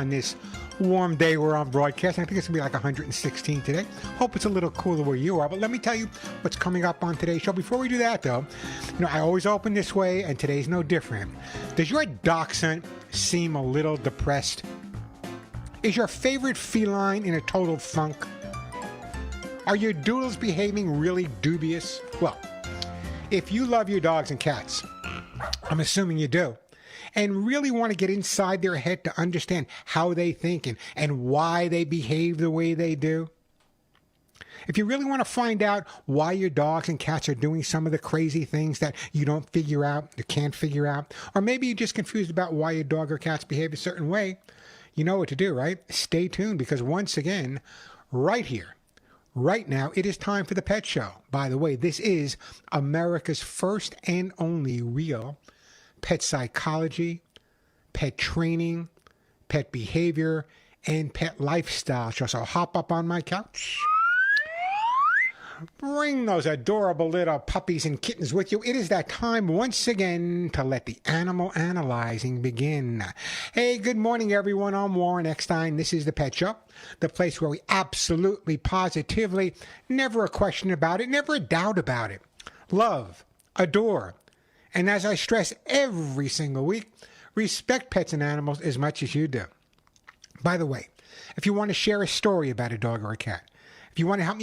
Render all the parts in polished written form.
on this warm day we're on broadcasting. I think it's going to be like 116 today. Hope it's a little cooler where you are. But let me tell you what's coming up on today's show. Before we do that, though, I always open this way, and today's no different. Does your dachshund seem a little depressed? Is your favorite feline in a total funk? Are your doodles behaving really dubious? Well, if you love your dogs and cats, I'm assuming you do, and really want to get inside their head to understand how they think and why they behave the way they do. If you really want to find out why your dogs and cats are doing some of the crazy things that you don't figure out, you can't figure out, or maybe you're just confused about why your dog or cats behave a certain way, you know what to do, right? Stay tuned, because once again, right here, right now, it is time for the Pet Show. By the way, this is America's first and only real pet psychology, pet training, pet behavior, and pet lifestyle show. So hop up on my couch. Bring those adorable little puppies and kittens with you. It is that time once again to let the animal analyzing begin. Hey, good morning, everyone. I'm Warren Eckstein. This is the Pet Show, the place where we absolutely, positively, never a question about it, never a doubt about it, love, adore, and as I stress every single week, respect pets and animals as much as you do. By the way, if you want to share a story about a dog or a cat, if you want to help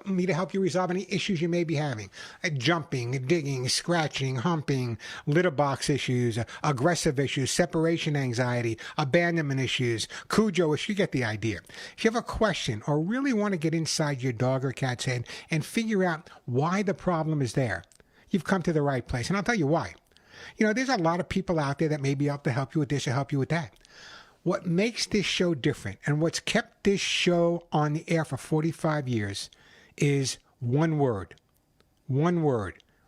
me to help you resolve any issues you may be having, jumping, digging, scratching, humping, litter box issues, aggressive issues, separation anxiety, abandonment issues, Cujo issues, you get the idea. If you have a question or really want to get inside your dog or cat's head and figure out why the problem is there, you've come to the right place. And I'll tell you why. There's a lot of people out there that may be able to help you with this or help you with that. What makes this show different and what's kept this show on the air for 45 years is one word,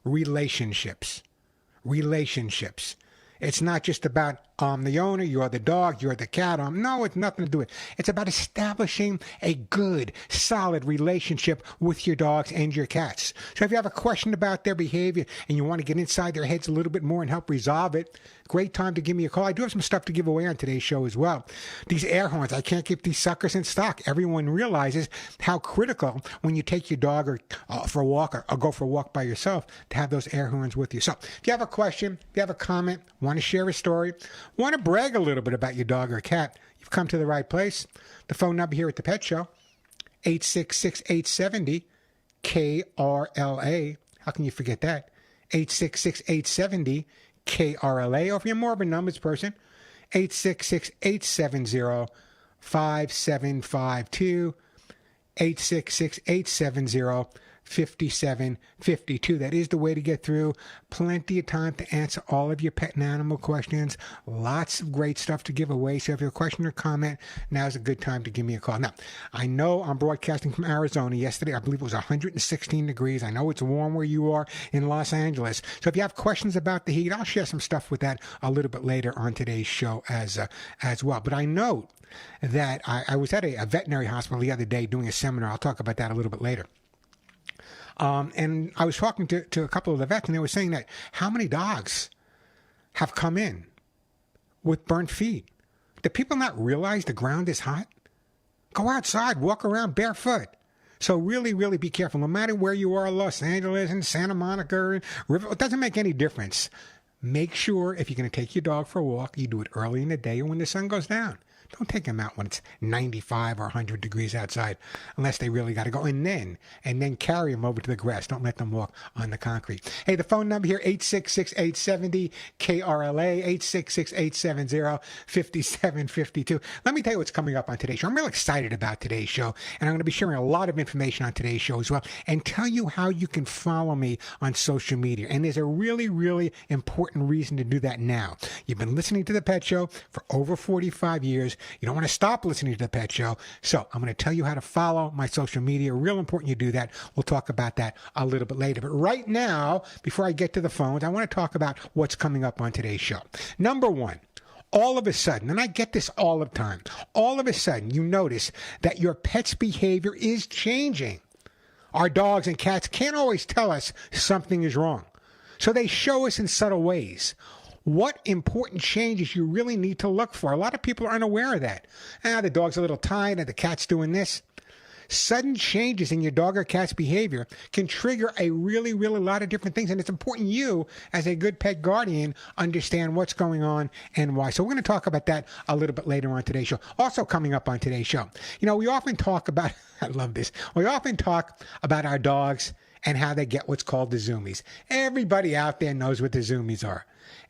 relationships. Relationships. It's not just about I'm the owner, you're the dog, you're the cat. No, it's nothing to do with it. It's about establishing a good, solid relationship with your dogs and your cats. So if you have a question about their behavior and you want to get inside their heads a little bit more and help resolve it, great time to give me a call. I do have some stuff to give away on today's show as well. These air horns, I can't keep these suckers in stock. Everyone realizes how critical when you take your dog for a walk or go for a walk by yourself to have those air horns with you. So if you have a question, if you have a comment, want to share a story, want to brag a little bit about your dog or cat, you've come to the right place. The phone number here at the Pet Show, 866-870-KRLA. How can you forget that? 866-870-KRLA. Or if you're more of a numbers person, 866-870-5752. 866-870-5752. That is the way to get through. Plenty of time to answer all of your pet and animal questions. Lots of great stuff to give away. So if you have a question or comment, now's a good time to give me a call. Now, I know I'm broadcasting from Arizona. Yesterday, I believe it was 116 degrees. I know it's warm where you are in Los Angeles. So if you have questions about the heat, I'll share some stuff with that a little bit later on today's show as well. But I know that I was at a veterinary hospital the other day doing a seminar. I'll talk about that a little bit later. And I was talking to a couple of the vets, and they were saying that how many dogs have come in with burnt feet? Do people not realize the ground is hot? Go outside, walk around barefoot. So really, really be careful. No matter where you are, Los Angeles and Santa Monica, and River, it doesn't make any difference. Make sure if you're going to take your dog for a walk, you do it early in the day or when the sun goes down. Don't take them out when it's 95 or 100 degrees outside, unless they really got to go. And then carry them over to the grass. Don't let them walk on the concrete. Hey, the phone number here, 866-870-KRLA, 866-870-5752. Let me tell you what's coming up on today's show. I'm real excited about today's show, and I'm going to be sharing a lot of information on today's show as well, and tell you how you can follow me on social media. And there's a really, really important reason to do that now. You've been listening to The Pet Show for over 45 years. You don't want to stop listening to The Pet Show. So I'm going to tell you how to follow my social media. Real important you do that. We'll talk about that a little bit later. But right now, before I get to the phones, I want to talk about what's coming up on today's show. Number one, all of a sudden, and I get this all the time, all of a sudden you notice that your pet's behavior is changing. Our dogs and cats can't always tell us something is wrong. So they show us in subtle ways. what important changes you really need to look for. A lot of people are unaware of that. The dog's a little tired, and the cat's doing this. Sudden changes in your dog or cat's behavior can trigger a really lot of different things, and it's important you, as a good pet guardian, understand what's going on and why. So we're going to talk about that a little bit later on today's show. Also coming up on today's show, we often talk about, I love this, we often talk about our dogs and how they get what's called the zoomies. Everybody out there knows what the zoomies are.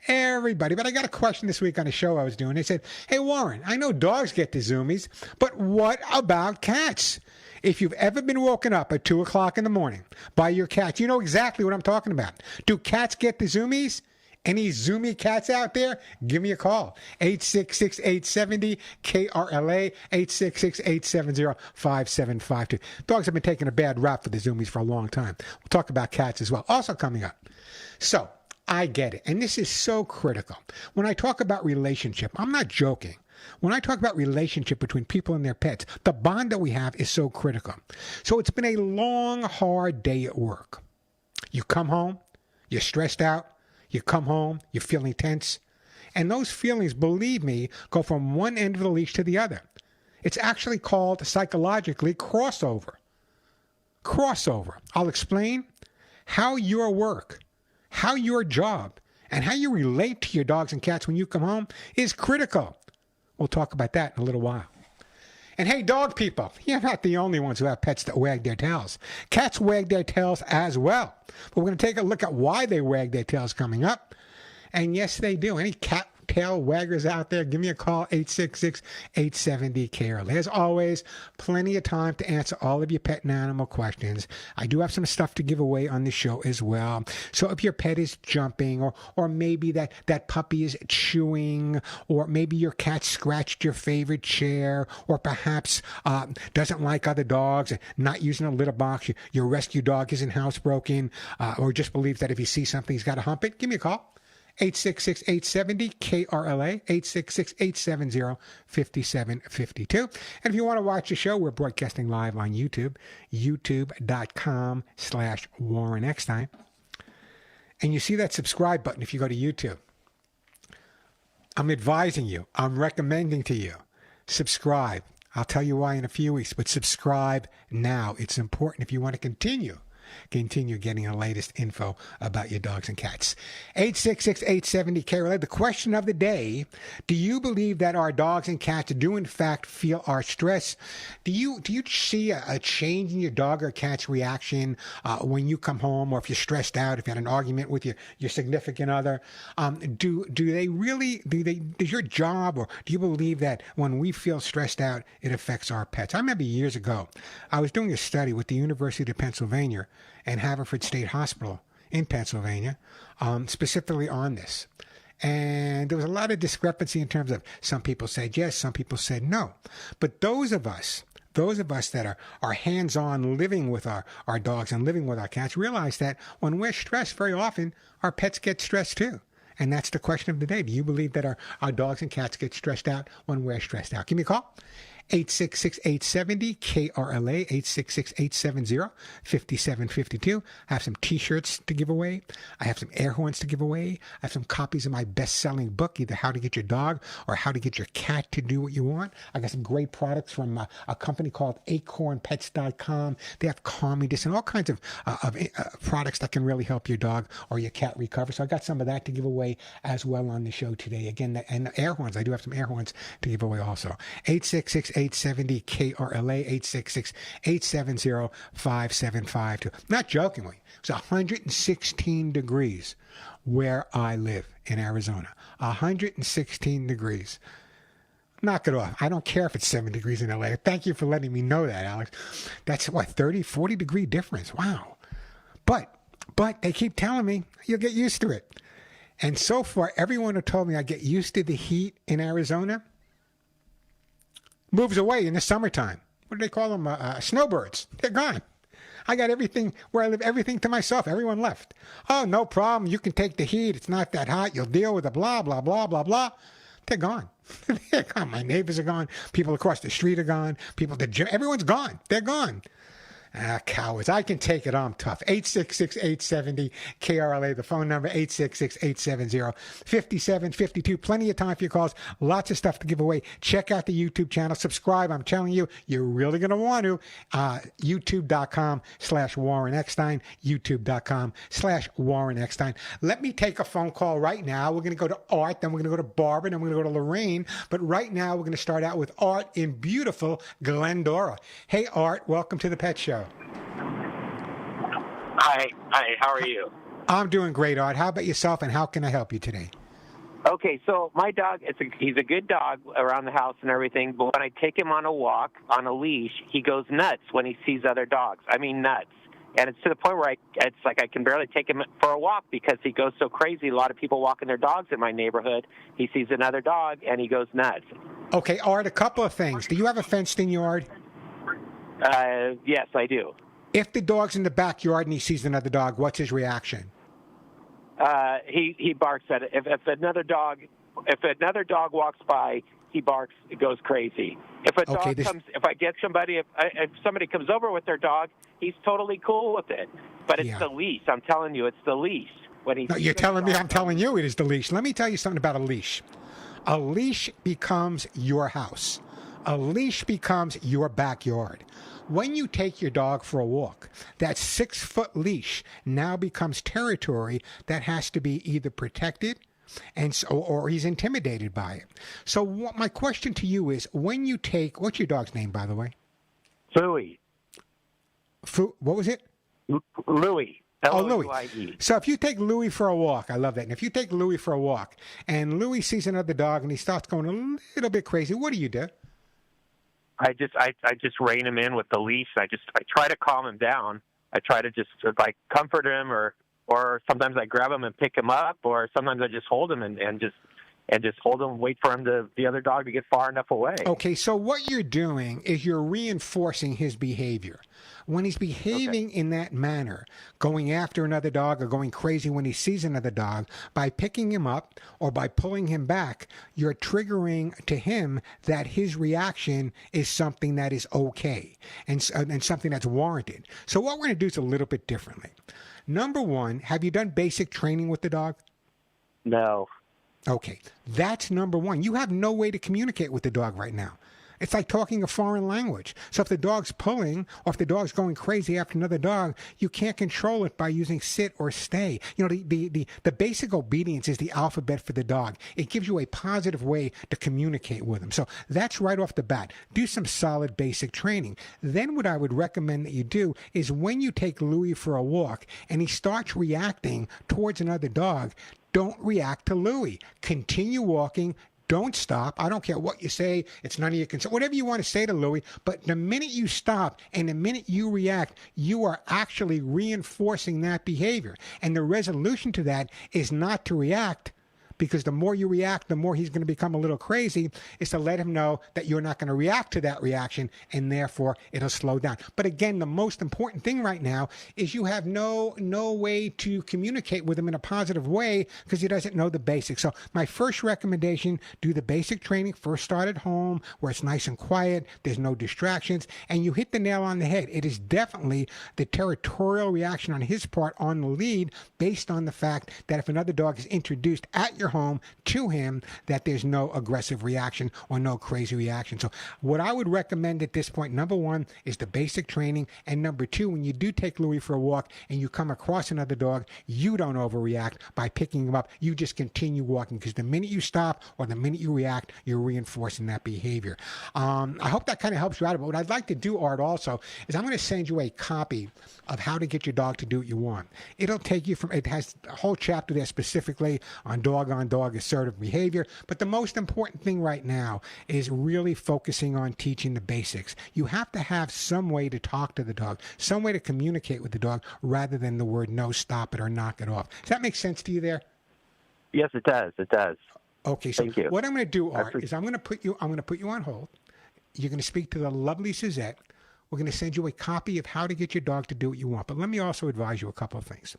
Everybody. But I got a question this week on a show I was doing. They said, hey, Warren, I know dogs get the zoomies, but what about cats? If you've ever been woken up at 2 o'clock in the morning by your cat, you know exactly what I'm talking about. Do cats get the zoomies? Any zoomy cats out there? Give me a call. 866-870-KRLA, 866-870-5752. Dogs have been taking a bad rap for the zoomies for a long time. We'll talk about cats as well. Also coming up. So, I get it. And this is so critical. When I talk about relationship, I'm not joking. When I talk about relationship between people and their pets, the bond that we have is so critical. So it's been a long, hard day at work. You come home, you're stressed out, you come home, you're feeling tense. And those feelings, believe me, go from one end of the leash to the other. It's actually called psychologically crossover. Crossover. I'll explain how your work, how your job, and how you relate to your dogs and cats when you come home is critical. We'll talk about that in a little while. And hey, dog people, you're not the only ones who have pets that wag their tails. Cats wag their tails as well. But we're going to take a look at why they wag their tails coming up. And yes, they do. Any cat tail waggers out there, give me a call, 866-870-KRL. As always, plenty of time to answer all of your pet and animal questions. I do have some stuff to give away on the show as well. So if your pet is jumping, or maybe that puppy is chewing, or maybe your cat scratched your favorite chair, or perhaps doesn't like other dogs and not using a litter box, your rescue dog isn't housebroken, or just believes that if he sees something, he's got to hump it, give me a call. 866-870-KRLA, 866-870-5752. And if you want to watch the show, we're broadcasting live on YouTube, youtube.com/Warren Eckstein. And you see that subscribe button if you go to YouTube. I'm advising you, I'm recommending to you, subscribe. I'll tell you why in a few weeks, but subscribe now. It's important if you want to continue getting the latest info about your dogs and cats. 866-870-KRLA. The question of the day, do you believe that our dogs and cats do in fact feel our stress? Do you see a change in your dog or cat's reaction when you come home, or if you're stressed out, if you had an argument with your significant other? Does your job, or do you believe that when we feel stressed out, it affects our pets? I remember years ago, I was doing a study with the University of Pennsylvania and Haverford State Hospital in Pennsylvania, specifically on this. And there was a lot of discrepancy in terms of some people said yes, some people said no. But those of us that are hands-on living with our dogs and living with our cats realize that when we're stressed, very often our pets get stressed too. And that's the question of the day. Do you believe that our dogs and cats get stressed out when we're stressed out? Give me a call. 866-870-KRLA, 866-870-5752. I have some T-shirts to give away. I have some air horns to give away. I have some copies of my best-selling book, either How to Get Your Dog or How to Get Your Cat to Do What You Want. I got some great products from a company called acornpets.com. They have calming disc and all kinds of products that can really help your dog or your cat recover. So I got some of that to give away as well on the show today. Again, and air horns. I do have some air horns to give away also. 866-870-KRLA, 866-870-5752. Not jokingly, it's 116 degrees where I live in Arizona. 116 degrees. Knock it off. I don't care if it's 7 degrees in LA. Thank you for letting me know that, Alex. That's 30, 40 degree difference. Wow. But they keep telling me you'll get used to it. And so far, everyone who told me I get used to the heat in Arizona moves away in the summertime. What do they call them? Snowbirds. They're gone. I got everything where I live, everything to myself. Everyone left. Oh, no problem. You can take the heat. It's not that hot. You'll deal with the blah, blah, blah, blah, blah. They're gone. They're gone. My neighbors are gone. People across the street are gone. People at the gym. Everyone's gone. They're gone. Cowards. I can take it. I'm tough. 866-870-KRLA. The phone number, 866-870-5752. Plenty of time for your calls. Lots of stuff to give away. Check out the YouTube channel. Subscribe. I'm telling you, you're really going to want to. YouTube.com/Warren Eckstein. YouTube.com/Warren Eckstein. Let me take a phone call right now. We're going to go to Art, then we're going to go to Barbara, then we're going to go to Lorraine. But right now, we're going to start out with Art in beautiful Glendora. Hey, Art, welcome to the Pet Show. Hi, how are you? I'm doing great, Art. How about yourself, and how can I help you today? Okay, so my dog, he's a good dog around the house and everything, but when I take him on a walk, on a leash, he goes nuts when he sees other dogs. I mean, nuts. And it's to the point where it's like I can barely take him for a walk because he goes so crazy. A lot of people walking their dogs in my neighborhood. He sees another dog, and he goes nuts. Okay, Art, a couple of things. Do you have a fenced-in yard? Yes, I do. If the dog's in the backyard and he sees another dog, what's his reaction? He barks at it. If another dog walks by, he barks. It goes crazy. If a dog if somebody comes over with their dog, he's totally cool with it. But it's the leash. I'm telling you, it's the leash. You're telling me I'm telling you it is the leash. Let me tell you something about a leash. A leash becomes your house. A leash becomes your backyard. When you take your dog for a walk, that 6-foot leash now becomes territory that has to be either protected or he's intimidated by it. So my question to you is, when you take, what's your dog's name, by the way? Louis. What was it? Louis. Louis. L-O-U-I-E. So if you take Louis for a walk, I love that. And if you take Louis for a walk and Louis sees another dog and he starts going a little bit crazy, what do you do? I just rein him in with the leash. I try to calm him down. I try to just comfort him, or sometimes I grab him and pick him up, or sometimes I just hold him and just hold him, wait for the other dog to get far enough away. Okay, so what you're doing is you're reinforcing his behavior. When he's behaving in that manner, going after another dog or going crazy when he sees another dog, by picking him up or by pulling him back, you're triggering to him that his reaction is something that is okay and something that's warranted. So what we're going to do is a little bit differently. Number one, have you done basic training with the dog? No. Okay, that's number one. You have no way to communicate with the dog right now. It's like talking a foreign language. So if the dog's pulling or if the dog's going crazy after another dog, you can't control it by using sit or stay. You know, the basic obedience is the alphabet for the dog. It gives you a positive way to communicate with him. So that's right off the bat. Do some solid basic training. Then what I would recommend that you do is when you take Louis for a walk and he starts reacting towards another dog, don't react to Louis. Continue walking. Don't stop. I don't care what you say. It's none of your concern. Whatever you want to say to Louis, but the minute you stop and the minute you react, you are actually reinforcing that behavior. And the resolution to that is not to react, because the more you react, the more he's going to become a little crazy, is to let him know that you're not going to react to that reaction, and therefore it'll slow down. But again, the most important thing right now is you have no way to communicate with him in a positive way because he doesn't know the basics. So my first recommendation, do the basic training. First start at home where it's nice and quiet, there's no distractions, and you hit the nail on the head. It is definitely the territorial reaction on his part on the lead, based on the fact that if another dog is introduced at your home to him, that there's no aggressive reaction or no crazy reaction. So what I would recommend at this point, number one, is the basic training. And number two, when you do take Louis for a walk and you come across another dog, you don't overreact by picking him up. You just continue walking, because the minute you stop or the minute you react, you're reinforcing that behavior. I hope that kind of helps you out. But what I'd like to do, Art, also, is I'm going to send you a copy of how to get your dog to do what you want. It'll take you it has a whole chapter there specifically on dog assertive behavior. But the most important thing right now is really focusing on teaching the basics. You have to have some way to talk to the dog, some way to communicate with the dog, rather than the word no, stop it, or knock it off. Does that make sense to you there? Yes, it does. It does. Okay, so Thank you. What I'm going to do, Art, is I'm going to put you on hold. You're going to speak to the lovely Suzette. We're going to send you a copy of how to get your dog to do what you want. But let me also advise you a couple of things.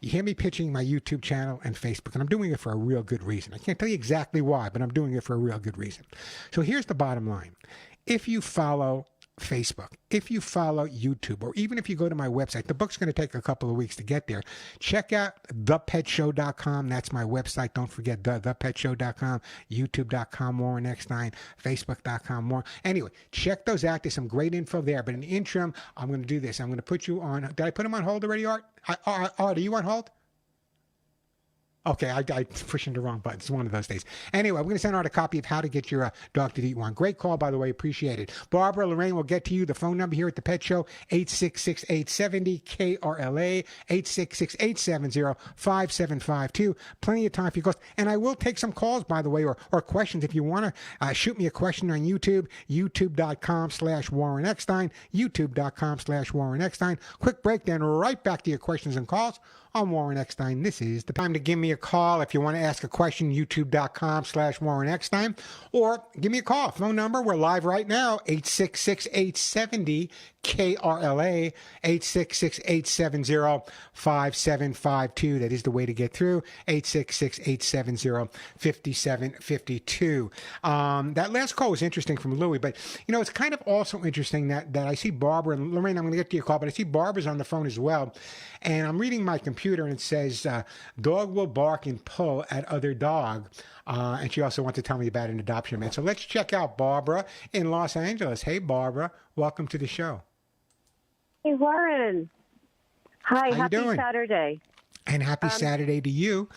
You hear me pitching my YouTube channel and Facebook, and I'm doing it for a real good reason. I can't tell you exactly why, but I'm doing it for a real good reason. So here's the bottom line. If you follow Facebook, if you follow YouTube, or even if you go to my website, the book's going to take a couple of weeks to get there. Check out thepetshow.com. That's my website. Don't forget thepetshow.com, youtube.com, Warren Eckstein, facebook.com, more. Anyway, check those out. There's some great info there. But in the interim, I'm going to do this. I'm going to put you on. Did I put him on hold already, Art? Art, are you on hold? Okay, I pushing the wrong button. It's one of those days. Anyway, we're going to send out a copy of How to Get Your Dog to Eat One. Great call, by the way. Appreciate it. Barbara, Lorraine will get to you. The phone number here at the Pet Show, 866-870-KRLA, 866-870-5752. Plenty of time for your calls. And I will take some calls, by the way, or questions. If you want to shoot me a question on YouTube, youtube.com/Warren Eckstein, youtube.com/Warren Eckstein. Quick break, then right back to your questions and calls. I'm Warren Eckstein. This is the time to give me a call if you want to ask a question, youtube.com/Warren Eckstein, or give me a call. Phone number, we're live right now, 866-870-KRLA, 866-870-5752. That is the way to get through, 866-870-5752. That last call was interesting from Louie, but, it's kind of also interesting that I see Barbara, and Lorraine, I'm going to get to your call, but I see Barbara's on the phone as well, and I'm reading my computer, and it says, dog will bark and pull at other dog. And she also wants to tell me about an adoption man. So let's check out Barbara in Los Angeles. Hey, Barbara. Welcome to the show. Hey, Warren. Hi, How happy you doing? Saturday. And happy Saturday to you.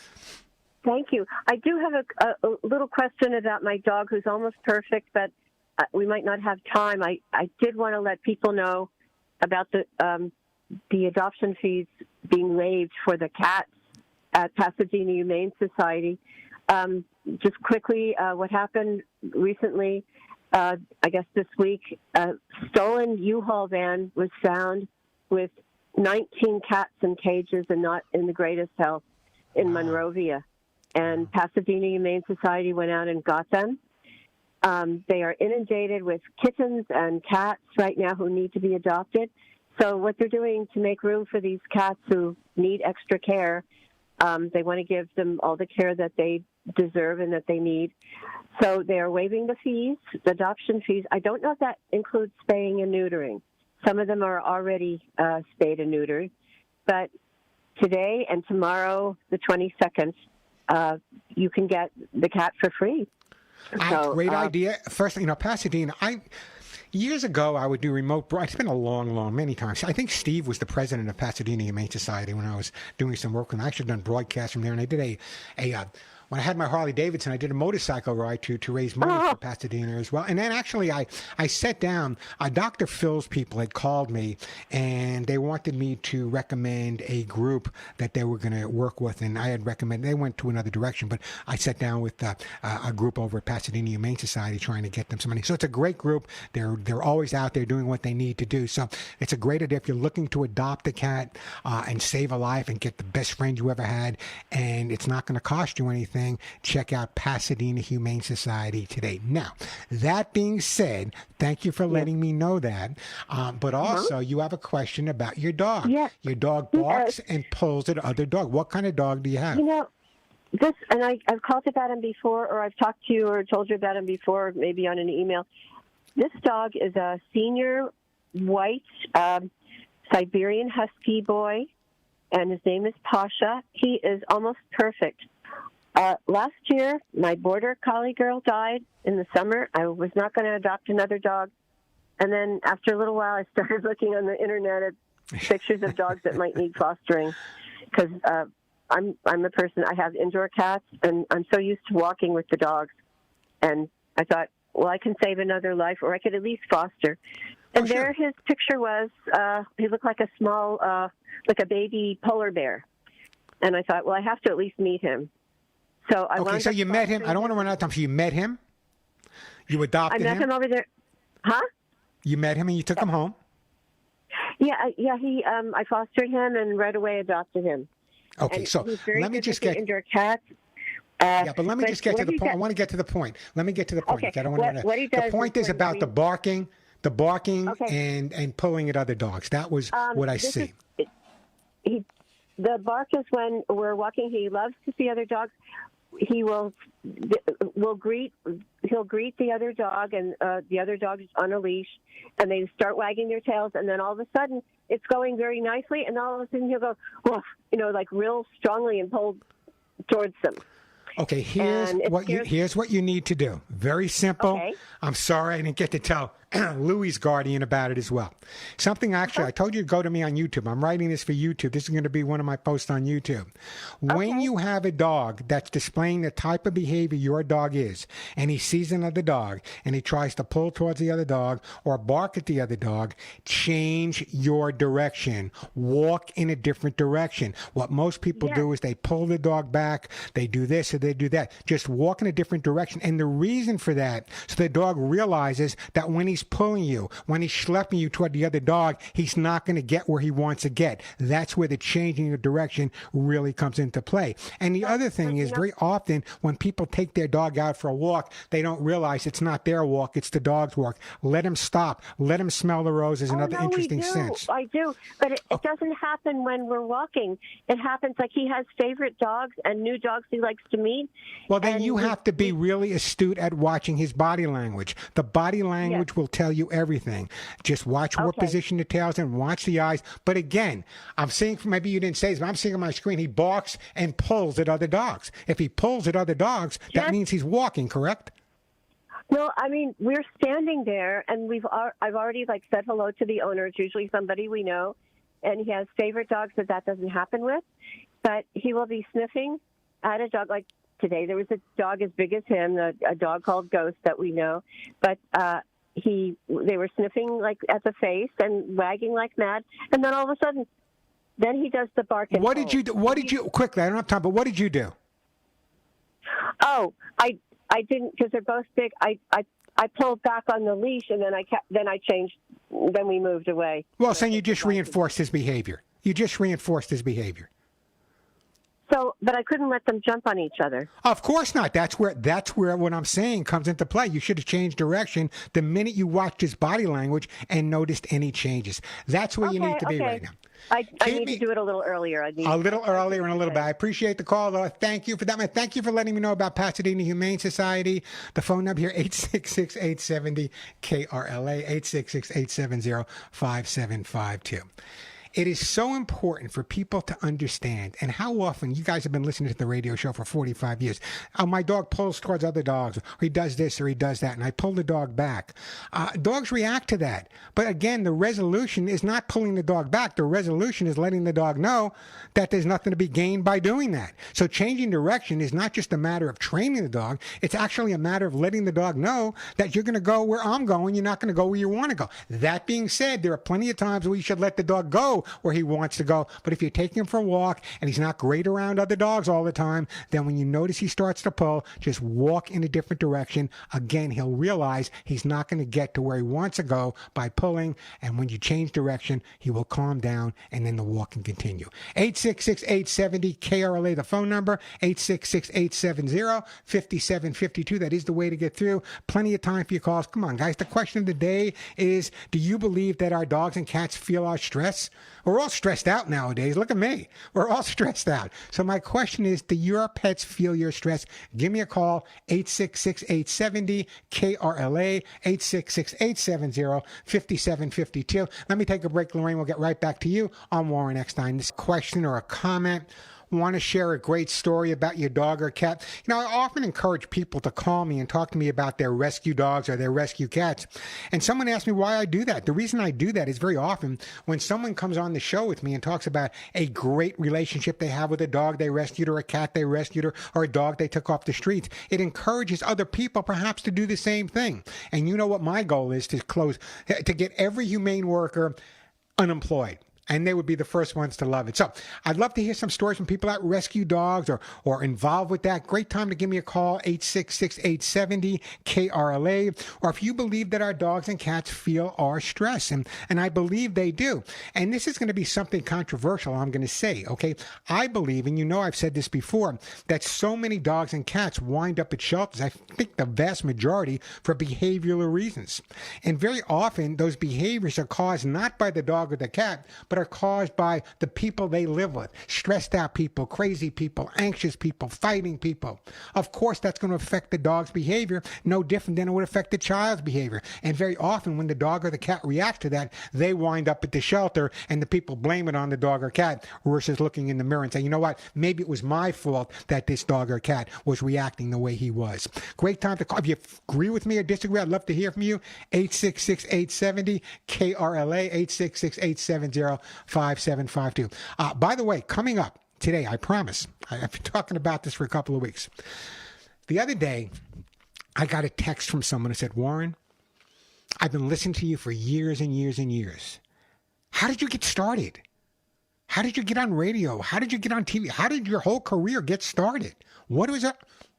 Thank you. I do have a little question about my dog who's almost perfect, but we might not have time. I did want to let people know about the adoption fees being waived for the cats at Pasadena Humane Society. Just quickly, what happened recently, I guess this week, a stolen U-Haul van was found with 19 cats in cages and not in the greatest health in Monrovia. And Pasadena Humane Society went out and got them. They are inundated with kittens and cats right now who need to be adopted. So what they're doing to make room for these cats who need extra care, they want to give them all the care that they deserve and that they need. So they are waiving the fees, the adoption fees. I don't know if that includes spaying and neutering. Some of them are already spayed and neutered. But today and tomorrow, the 22nd, you can get the cat for free. So, great idea. First, Pasadena, years ago, I would do remote. It's been a many times. I think Steve was the president of Pasadena Humane Society when I was doing some work, and I actually done broadcasts from there. And I did when I had my Harley Davidson, I did a motorcycle ride to raise money for Pasadena as well. And then actually, I sat down. Dr. Phil's people had called me, and they wanted me to recommend a group that they were going to work with. And I had recommended, they went to another direction, but I sat down with a group over at Pasadena Humane Society trying to get them some money. So it's a great group. They're always out there doing what they need to do. So it's a great idea if you're looking to adopt a cat and save a life and get the best friend you ever had, and it's not going to cost you anything. Check out Pasadena Humane Society today. Now, that being said, thank you for letting me know that. But also, you have a question about your dog. Yeah. Your dog barks and pulls at other dog. What kind of dog do you have? This, and I've called about him before, or I've talked to you or told you about him before, maybe on an email. This dog is a senior white Siberian Husky boy, and his name is Pasha. He is almost perfect. Last year, my border collie girl died in the summer. I was not going to adopt another dog. And then after a little while, I started looking on the internet at pictures of dogs that might need fostering, because I'm a person, I have indoor cats, and I'm so used to walking with the dogs. And I thought, well, I can save another life, or I could at least foster. And there his picture was, he looked like a small, like a baby polar bear. And I thought, well, I have to at least meet him. So so you met him. I don't want to run out of time. So you met him? You adopted him? I met him over there. Huh? You met him and you took him home? Yeah. He. I fostered him and right away adopted him. Okay, and so let me just get indoor cats. But let me just get to the point. I want to get to the point. Let me get to the point. Okay. I don't want to. The point is about the barking and pulling at other dogs. That was what I see. The bark is when we're walking. He loves to see other dogs. He will greet. he'll greet the other dog, and the other dog is on a leash, and they start wagging their tails, and then all of a sudden it's going very nicely, and all of a sudden he'll go, woof, like real strongly and pull towards them. Okay, here's what you need to do. Very simple. Okay. I'm sorry I didn't get to tell Louie's guardian about it as well. Something actually, I told you to go to me on YouTube. I'm writing this for YouTube. This is going to be one of my posts on YouTube. When you have a dog that's displaying the type of behavior your dog is, and he sees another dog, and he tries to pull towards the other dog or bark at the other dog, change your direction. Walk in a different direction. What most people do is they pull the dog back, they do this or they do that. Just walk in a different direction. And the reason for that, so the dog realizes that when he's pulling you, when he's schlepping you toward the other dog, he's not going to get where he wants to get. That's where the changing your direction really comes into play. And the other thing is, very often when people take their dog out for a walk, they don't realize it's not their walk, it's the dog's walk. Let him stop. Let him smell the roses. Another interesting sense. I do. But it doesn't happen when we're walking. It happens like he has favorite dogs and new dogs he likes to meet. Well, then you have to be really astute at watching his body language. The body language will tell you everything. Just watch what position the tail's in, watch the eyes. But again, I'm seeing, maybe you didn't say this, but I'm seeing on my screen, he barks and pulls at other dogs. If he pulls at other dogs, that means he's walking, correct? No, I mean, we're standing there, and I've already said hello to the owner. It's usually somebody we know, and he has favorite dogs that doesn't happen with. But he will be sniffing at a dog. Like today, there was a dog as big as him, a dog called Ghost that we know. But they were sniffing at the face and wagging like mad, and then all of a sudden, then he does the bark. And what did you do? What did you quickly? I don't have time, but what did you do? Oh, I didn't, because they're both big. I pulled back on the leash, and then I changed. Then we moved away. Well, saying you just reinforced his behavior. You just reinforced his behavior. So, but I couldn't let them jump on each other. Of course not. That's where what I'm saying comes into play. You should have changed direction the minute you watched his body language and noticed any changes. That's where you need to be right now. I need to do it a little earlier. A little earlier and a little bit. I appreciate the call, though. Thank you for that. Thank you for letting me know about Pasadena Humane Society. The phone number here, 866-870-KRLA, 866-870-5752. It is so important for people to understand, and how often you guys have been listening to the radio show for 45 years. My dog pulls towards other dogs, or he does this or he does that, and I pull the dog back. Dogs react to that. But again, the resolution is not pulling the dog back. The resolution is letting the dog know that there's nothing to be gained by doing that. So changing direction is not just a matter of training the dog. It's actually a matter of letting the dog know that you're going to go where I'm going. You're not going to go where you want to go. That being said, there are plenty of times where you should let the dog go where he wants to go. But if you're taking him for a walk and he's not great around other dogs all the time, then when you notice he starts to pull, just walk in a different direction. Again, he'll realize he's not going to get to where he wants to go by pulling. And when you change direction, he will calm down, and then the walk can continue. 866-870-KRLA, the phone number, 866-870-5752. That is the way to get through. Plenty of time for your calls. Come on, guys. The question of the day is, do you believe that our dogs and cats feel our stress? We're all stressed out nowadays. Look at me. We're all stressed out. So my question is, do your pets feel your stress? Give me a call, 866-870-KRLA, 866-870-5752. Let me take a break, Lorraine. We'll get right back to you on Warren Eckstein. This question or a comment, want to share a great story about your dog or cat? I often encourage people to call me and talk to me about their rescue dogs or their rescue cats. And someone asked me why I do that. The reason I do that is very often when someone comes on the show with me and talks about a great relationship they have with a dog they rescued or a cat they rescued or a dog they took off the streets, it encourages other people perhaps to do the same thing. And you know what my goal is? To get every humane worker unemployed. And they would be the first ones to love it. So I'd love to hear some stories from people that rescue dogs or involved with that. Great time to give me a call, 866-870-KRLA. Or if you believe that our dogs and cats feel our stress, and I believe they do. And this is going to be something controversial, I'm going to say, okay? I believe, and I've said this before, that so many dogs and cats wind up at shelters, I think the vast majority, for behavioral reasons. And very often, those behaviors are caused not by the dog or the cat, but are caused by the people they live with. Stressed out people, crazy people, anxious people, fighting people. Of course, that's going to affect the dog's behavior, no different than it would affect the child's behavior. And very often when the dog or the cat reacts to that, they wind up at the shelter and the people blame it on the dog or cat versus looking in the mirror and saying, you know what, maybe it was my fault that this dog or cat was reacting the way he was. Great time to call. If you agree with me or disagree, I'd love to hear from you. 866-870-KRLA, 866-870-5752. By the way, coming up today, I promise, I've been talking about this for a couple of weeks. The other day, I got a text from someone who said, Warren, I've been listening to you for years and years and years. How did you get started? How did you get on radio? How did you get on TV? How did your whole career get started? What was it?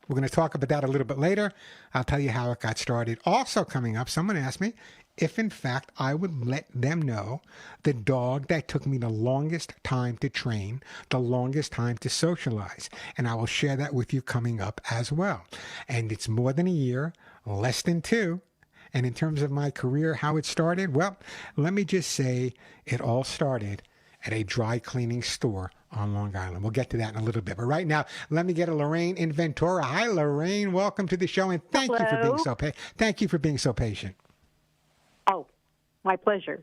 We're going to talk about that a little bit later. I'll tell you how it got started. Also coming up, someone asked me if, in fact, I would let them know the dog that took me the longest time to train, the longest time to socialize. And I will share that with you coming up as well. And it's more than a year, less than 2. And in terms of my career, how it started, well, let me just say it all started at a dry cleaning store on Long Island. We'll get to that in a little bit. But right now, let me get a Lorraine in Ventura. Hi, Lorraine. Welcome to the show, and thank you for being so Thank you for being so patient. Oh, my pleasure.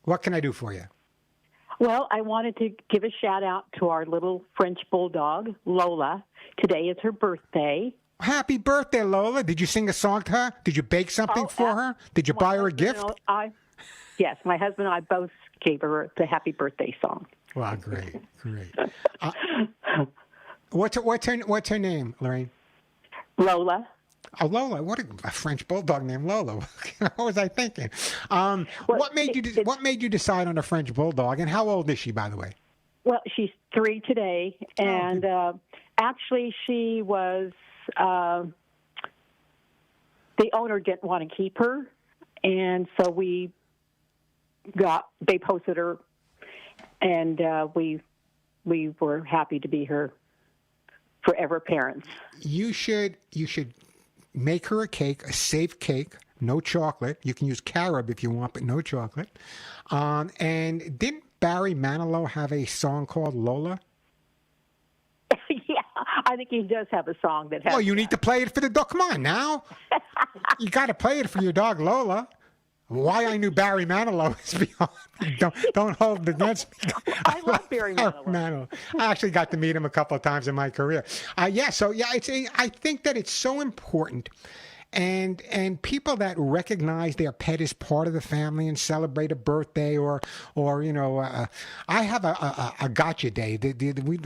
What can I do for you? Well, I wanted to give a shout out to our little French bulldog, Lola. Today is her birthday. Happy birthday, Lola. Did you sing a song to her? Did you bake something for her? Did you buy her a gift? Yes, my husband and I both gave her the happy birthday song. Wow, great. What's her name, Lorraine? Lola. Oh, Lola. What a French bulldog named Lola. What was I thinking? What made you decide on a French bulldog, and how old is she, by the way? Well, she's 3 today, and actually she was the owner didn't want to keep her, and so they posted her, and we were happy to be her forever parents. You should make her a cake, a safe cake, no chocolate. You can use carob if you want, but no chocolate. And didn't Barry Manilow have a song called Lola? Yeah, I think he does have a song that has. Well, you need to play it for the dog. Come on now. You got to play it for your dog, Lola. Why I knew Barry Manilow is beyond. Don't hold it against me. I love Barry Manilow. I actually got to meet him a couple of times in my career. I think that it's so important. And people that recognize their pet as part of the family and celebrate a birthday or I have a gotcha day. I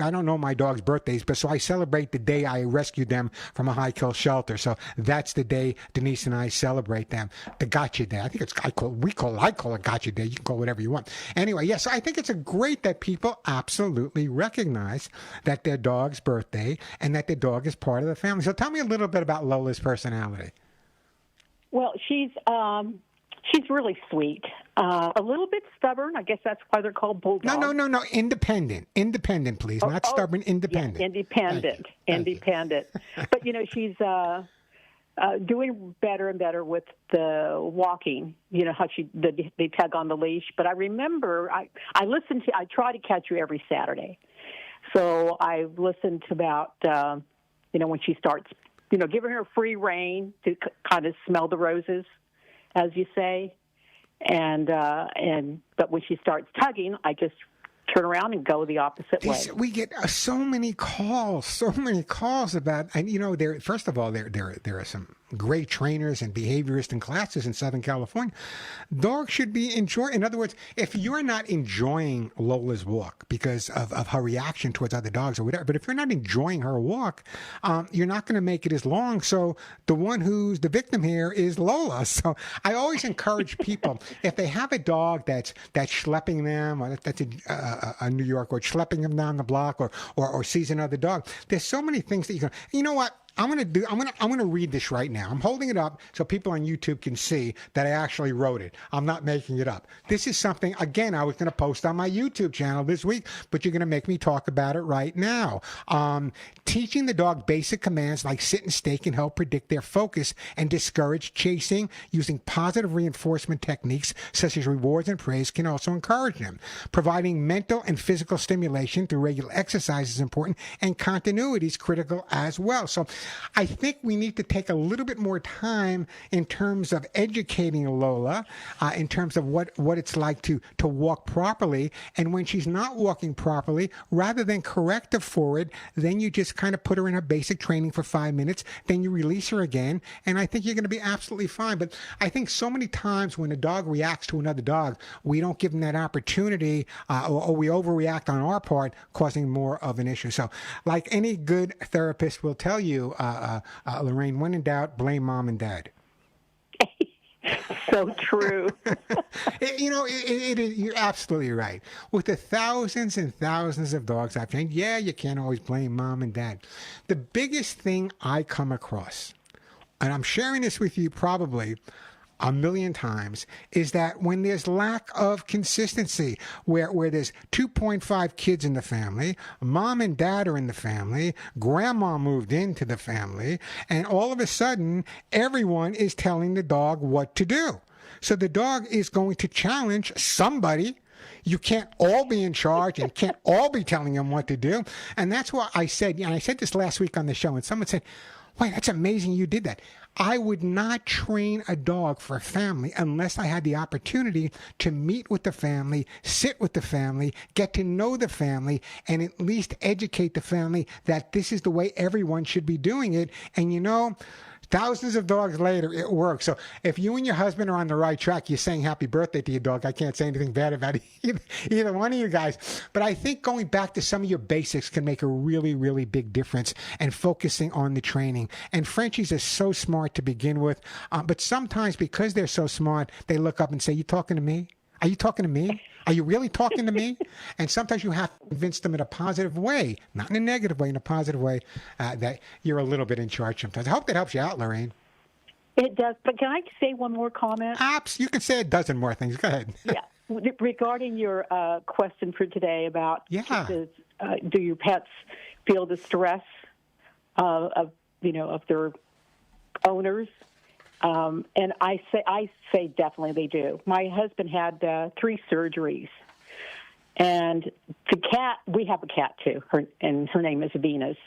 don't know my dog's birthdays, but so I celebrate the day I rescued them from a high kill shelter. So that's the day Denise and I celebrate them. The gotcha day. I think I call it gotcha day. You can call it whatever you want. Anyway, yes, I think it's great that people absolutely recognize that their dog's birthday and that their dog is part of the family. So tell me a little bit about Lola's personality. Well, she's really sweet. A little bit stubborn. I guess that's why they're called bulldogs. No. Independent, please. Not stubborn, independent. Yeah, independent. But, she's doing better and better with the walking, how they tug on the leash. But I remember I try to catch her every Saturday. So I listened to about, when she starts giving her free rein to kind of smell the roses, as you say, but when she starts tugging, I just turn around and go the opposite way. We get so many calls about, and first of all, there are some great trainers and behaviorists and classes in Southern California. Dogs should be enjoying. In other words, if you're not enjoying Lola's walk because of her reaction towards other dogs or whatever, but if you're not enjoying her walk, you're not going to make it as long. So the one who's the victim here is Lola. So I always encourage people, if they have a dog that's schlepping them, or that's a New York, or schlepping them down the block, or sees another dog, there's so many things that you know what? I'm gonna read this right now. I'm holding it up so people on YouTube can see that I actually wrote it. I'm not making it up. This is something, again, I was going to post on my YouTube channel this week, but you're going to make me talk about it right now. Teaching the dog basic commands like sit and stay can help predict their focus and discourage chasing. Using positive reinforcement techniques such as rewards and praise can also encourage them. Providing mental and physical stimulation through regular exercise is important, and continuity is critical as well. So I think we need to take a little bit more time in terms of educating Lola, in terms of what it's like to walk properly. And when she's not walking properly, rather than correct her for it, then you just kind of put her in her basic training for 5 minutes, then you release her again, and I think you're going to be absolutely fine. But I think so many times when a dog reacts to another dog, we don't give them that opportunity, or we overreact on our part, causing more of an issue. So like any good therapist will tell you, Lorraine, when in doubt, blame mom and dad. So true. You're absolutely right. With the thousands and thousands of dogs I've trained, yeah, you can't always blame mom and dad. The biggest thing I come across, and I'm sharing this with you probably a million times, is that when there's lack of consistency, where there's 2.5 kids in the family, mom and dad are in the family, grandma moved into the family, and all of a sudden, everyone is telling the dog what to do. So the dog is going to challenge somebody. You can't all be in charge and can't all be telling them what to do. And that's why I said, and I said this last week on the show, and someone said, "Wait, that's amazing you did that." I would not train a dog for a family unless I had the opportunity to meet with the family, sit with the family, get to know the family, and at least educate the family that this is the way everyone should be doing it. And thousands of dogs later, it works. So if you and your husband are on the right track, you're saying happy birthday to your dog. I can't say anything bad about either one of you guys. But I think going back to some of your basics can make a really, really big difference, and focusing on the training. And Frenchies are so smart to begin with. But sometimes because they're so smart, they look up and say, "You talking to me? Are you talking to me? Are you really talking to me?" And sometimes you have to convince them in a positive way, not in a negative way, in a positive way, that you're a little bit in charge sometimes. I hope that helps you out, Lorraine. It does. But can I say one more comment? You can say a dozen more things. Go ahead. Yeah. Regarding your question for today about do your pets feel the stress of their owners? And I say definitely they do. My husband had 3 surgeries, and the cat. We have a cat too, and her name is Venus.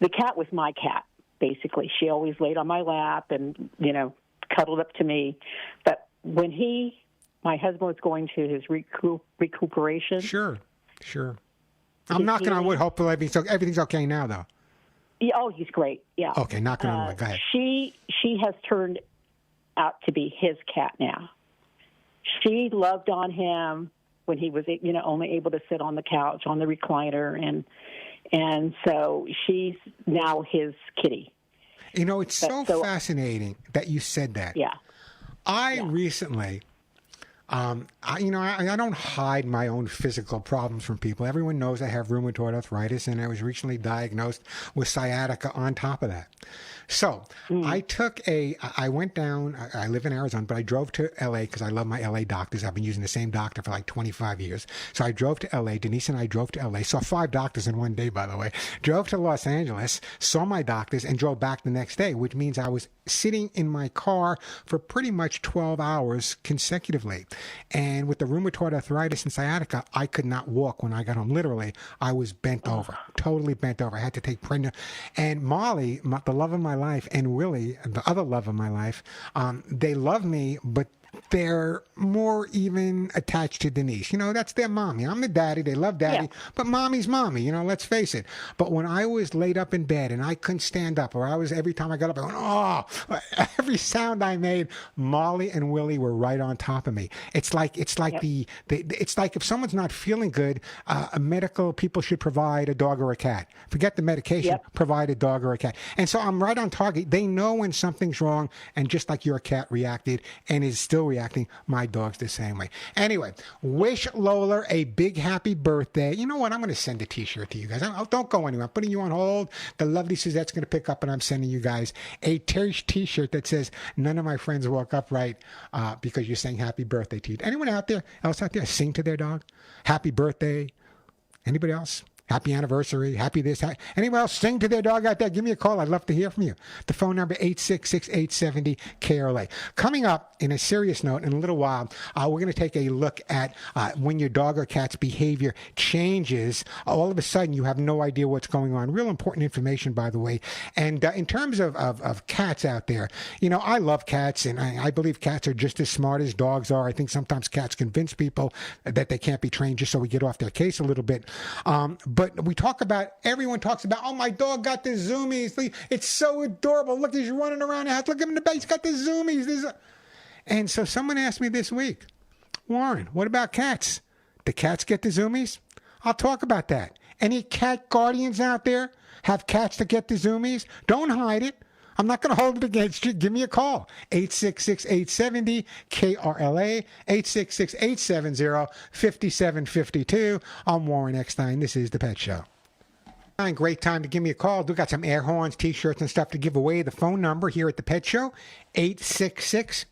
The cat was my cat, basically. She always laid on my lap and cuddled up to me. But when my husband was going to his recuperation. Sure. I'm knocking on wood. Hopefully everything's okay now, though. Oh, he's great. Yeah. Okay, knocking on wood. Go ahead. She has turned out to be his cat now. She loved on him when he was, only able to sit on the couch, on the recliner, and so she's now his kitty. It's so fascinating that you said that. Yeah. Recently, I don't hide my own physical problems from people. Everyone knows I have rheumatoid arthritis, and I was recently diagnosed with sciatica on top of that. So I went down, I live in Arizona, but I drove to LA because I love my LA doctors. I've been using the same doctor for like 25 years. So I drove to LA. Denise and I drove to LA, saw 5 doctors in one day, by the way. Drove to Los Angeles, saw my doctors, and drove back the next day, which means I was sitting in my car for pretty much 12 hours consecutively. And with the rheumatoid arthritis and sciatica, I could not walk when I got home. Literally, I was bent over, totally bent over. I had to take Prenda. And Molly, the love of my life, and Willie, the other love of my life, they love me, but they're more even attached to Denise. That's their mommy. I'm the daddy. They love daddy, but mommy's mommy, let's face it. But when I was laid up in bed and I couldn't stand up, or every time I got up, I went, oh, every sound I made, Molly and Willie were right on top of me. It's like it's like if someone's not feeling good, medical people should provide a dog or a cat. Forget the medication, provide a dog or a cat. And so I'm right on target. They know when something's wrong, and just like your cat reacted and is still reacting, reacting. My dog's the same way. Anyway, wish Lola a big happy birthday. You know what? I'm going to send a T-shirt to you guys. Don't go anywhere. I'm putting you on hold. The lovely Suzette's going to pick up, and I'm sending you guys a T-shirt that says, none of my friends walk upright because you're saying happy birthday to you. Anyone else out there sing to their dog? Happy birthday. Anybody else? Happy anniversary, happy this. Anyone else sing to their dog out there? Give me a call. I'd love to hear from you. The phone number, 866-870-KRLA. Coming up, in a serious note, in a little while, we're going to take a look at when your dog or cat's behavior changes. All of a sudden, you have no idea what's going on. Real important information, by the way. And in terms of cats out there, you know, I love cats, and I believe cats are just as smart as dogs are. I think sometimes cats convince people that they can't be trained just so we get off their case a little bit. But everyone talks about, oh, my dog got the zoomies. It's so adorable. Look, he's running around the house. Look at him in the bed. He's got the zoomies. And so someone asked me this week, Warren, what about cats? Do cats get the zoomies? I'll talk about that. Any cat guardians out there have cats that get the zoomies? Don't hide it. I'm not going to hold it against you. Give me a call. 866-870-KRLA, 866-870-5752. I'm Warren Eckstein. This is The Pet Show. Great time to give me a call. We got some air horns, T-shirts, and stuff to give away. The phone number here at The Pet Show, 866-870-KRLA,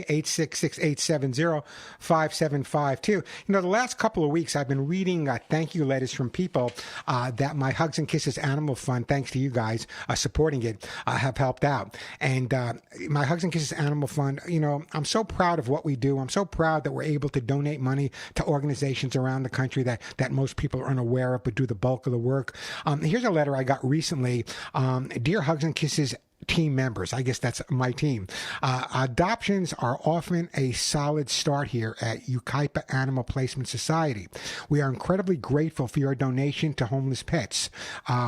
866-870-5752. You know, the last couple of weeks I've been reading thank you letters from people that my Hugs and Kisses Animal Fund, thanks to you guys supporting it, have helped out. And my Hugs and Kisses Animal Fund, you know, I'm so proud of what we do. I'm so proud that we're able to donate money to organizations around the country that most people are unaware of but do the bulk of the work. Here's a letter I got recently. Dear Hugs and Kisses team members, I guess that's my team. Adoptions are often a solid start here at Yucaipa Animal Placement Society. We are incredibly grateful for your donation to homeless pets.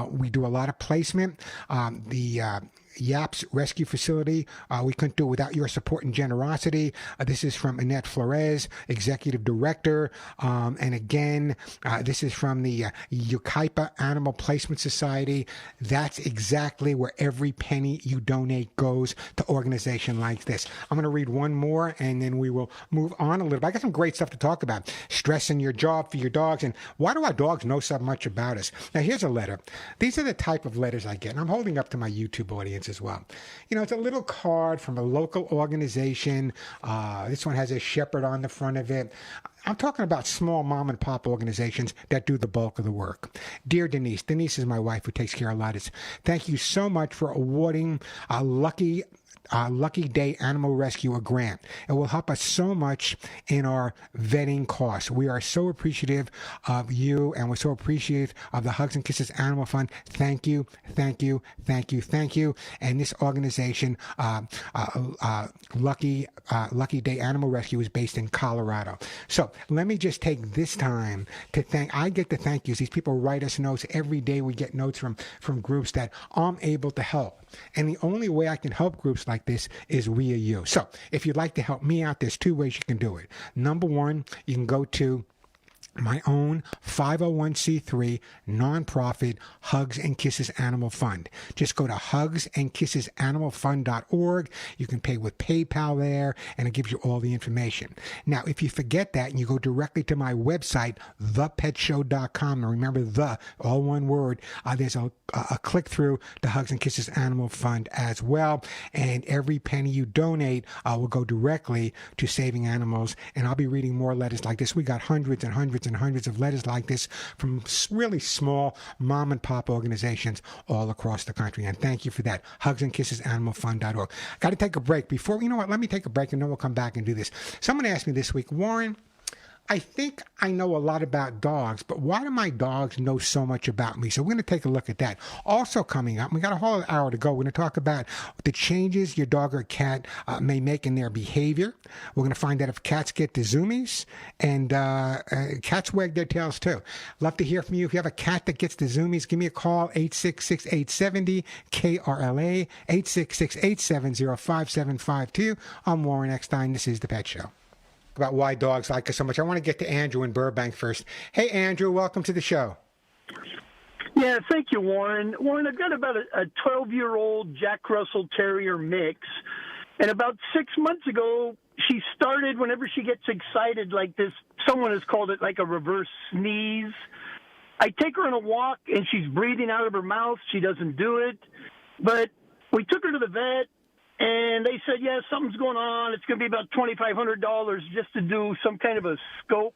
We do a lot of placement. The Yaps Rescue Facility. We couldn't do it without your support and generosity. This is from Annette Flores, Executive Director. And again, this is from the Yucaipa Animal Placement Society. That's exactly where every penny you donate goes to organization like this. I'm going to read one more, and then we will move on a little bit. I got some great stuff to talk about. Stress in your job for your dogs, and why do our dogs know so much about us? Now, here's a letter. These are the type of letters I get, and I'm holding up to my YouTube audience as well. You know, it's a little card from a local organization. This one has a shepherd on the front of it. I'm talking about small mom and pop organizations that do the bulk of the work. Dear Denise is my wife who takes care of Lotus. Thank you so much for awarding Lucky Day Animal Rescue a grant. It will help us so much in our vetting costs. We are so appreciative of you, and we're so appreciative of the Hugs and Kisses Animal Fund. Thank you, thank you, thank you, thank you. And this organization, Lucky Day Animal Rescue, is based in Colorado. So let me just take this time to I get the thank yous. These people write us notes. Every day we get notes from groups that I'm able to help. And the only way I can help groups like this is via you. So if you'd like to help me out, there's two ways you can do it. Number one, you can go to my own 501c3 nonprofit Hugs and Kisses Animal Fund. Just go to hugsandkissesanimalfund.org. You can pay with PayPal there, and it gives you all the information. Now, if you forget that and you go directly to my website, thepetshow.com, and remember all one word, there's a click through the Hugs and Kisses Animal Fund as well, and every penny you donate will go directly to saving animals. And I'll be reading more letters like this. We got hundreds and hundreds and hundreds of letters like this from really small mom and pop organizations all across the country. And thank you for that. hugsandkissesanimalfund.org. Got to take a break. You know what? Let me take a break, and then we'll come back and do this. Someone asked me this week, Warren, I think I know a lot about dogs, but why do my dogs know so much about me? So we're going to take a look at that. Also coming up, we got a whole hour to go. We're going to talk about the changes your dog or cat may make in their behavior. We're going to find out if cats get the zoomies, and cats wag their tails too. Love to hear from you. If you have a cat that gets the zoomies, give me a call, 866-870-KRLA, 866-870-5752. I'm Warren Eckstein. This is The Pet Show. About why dogs like us so much. I want to get to Andrew in Burbank first. Hey, Andrew, welcome to the show. Yeah, thank you, Warren. Warren, I've got about a 12-year-old Jack Russell Terrier mix, And about 6 months ago, she started, whenever she gets excited like this, someone has called it like a reverse sneeze. I take her on a walk, and she's breathing out of her mouth. She doesn't do it. But we took her to the vet, and they said, yeah, something's going on. It's going to be about $2,500 just to do some kind of a scope,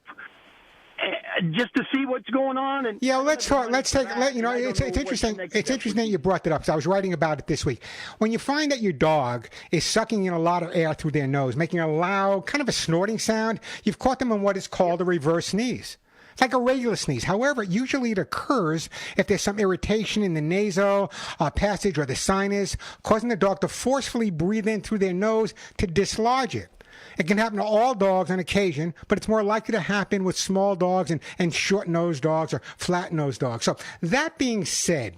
just to see what's going on. And yeah, let's talk. Let's take. It's interesting. It's interesting that you brought that up because I was writing about it this week. When you find that your dog is sucking in a lot of air through their nose, making a loud, kind of a snorting sound, you've caught them in what is called a reverse sneeze. It's like a regular sneeze. However, usually it occurs if there's some irritation in the nasal passage or the sinus, causing the dog to forcefully breathe in through their nose to dislodge it. It can happen to all dogs on occasion, but it's more likely to happen with small dogs and short-nosed dogs or flat-nosed dogs. So that being said,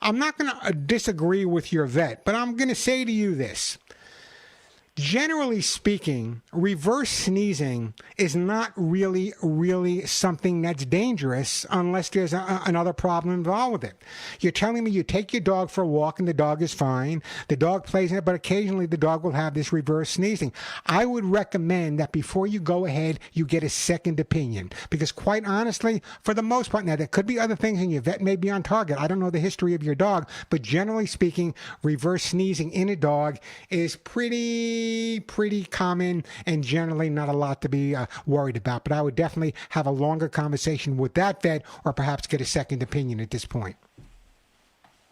I'm not going to disagree with your vet, but I'm going to say to you this. Generally speaking, reverse sneezing is not really something that's dangerous unless there's another problem involved with it. You're telling me you take your dog for a walk and the dog is fine, the dog plays in it, but occasionally the dog will have this reverse sneezing. I would recommend that before you go ahead, you get a second opinion. Because quite honestly, for the most part, now there could be other things and your vet may be on target. I don't know the history of your dog, but generally speaking, reverse sneezing in a dog is pretty common and generally not a lot to be worried about. But I would definitely have a longer conversation with that vet or perhaps get a second opinion at this point.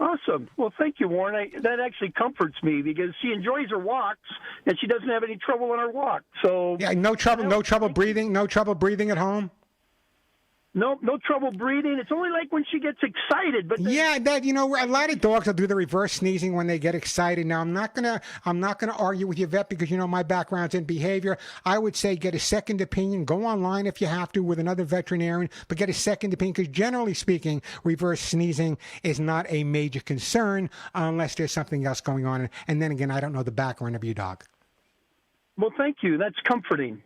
Awesome. Well, thank you, Warren. That actually comforts me because she enjoys her walks and she doesn't have any trouble on her walk. So yeah, no trouble breathing at home. No trouble breathing. It's only like when she gets excited. But yeah, that a lot of dogs will do the reverse sneezing when they get excited. Now, I'm not gonna argue with your vet because my background's in behavior. I would say get a second opinion. Go online if you have to with another veterinarian, but get a second opinion because generally speaking, reverse sneezing is not a major concern unless there's something else going on. And then again, I don't know the background of your dog. Well, thank you. That's comforting.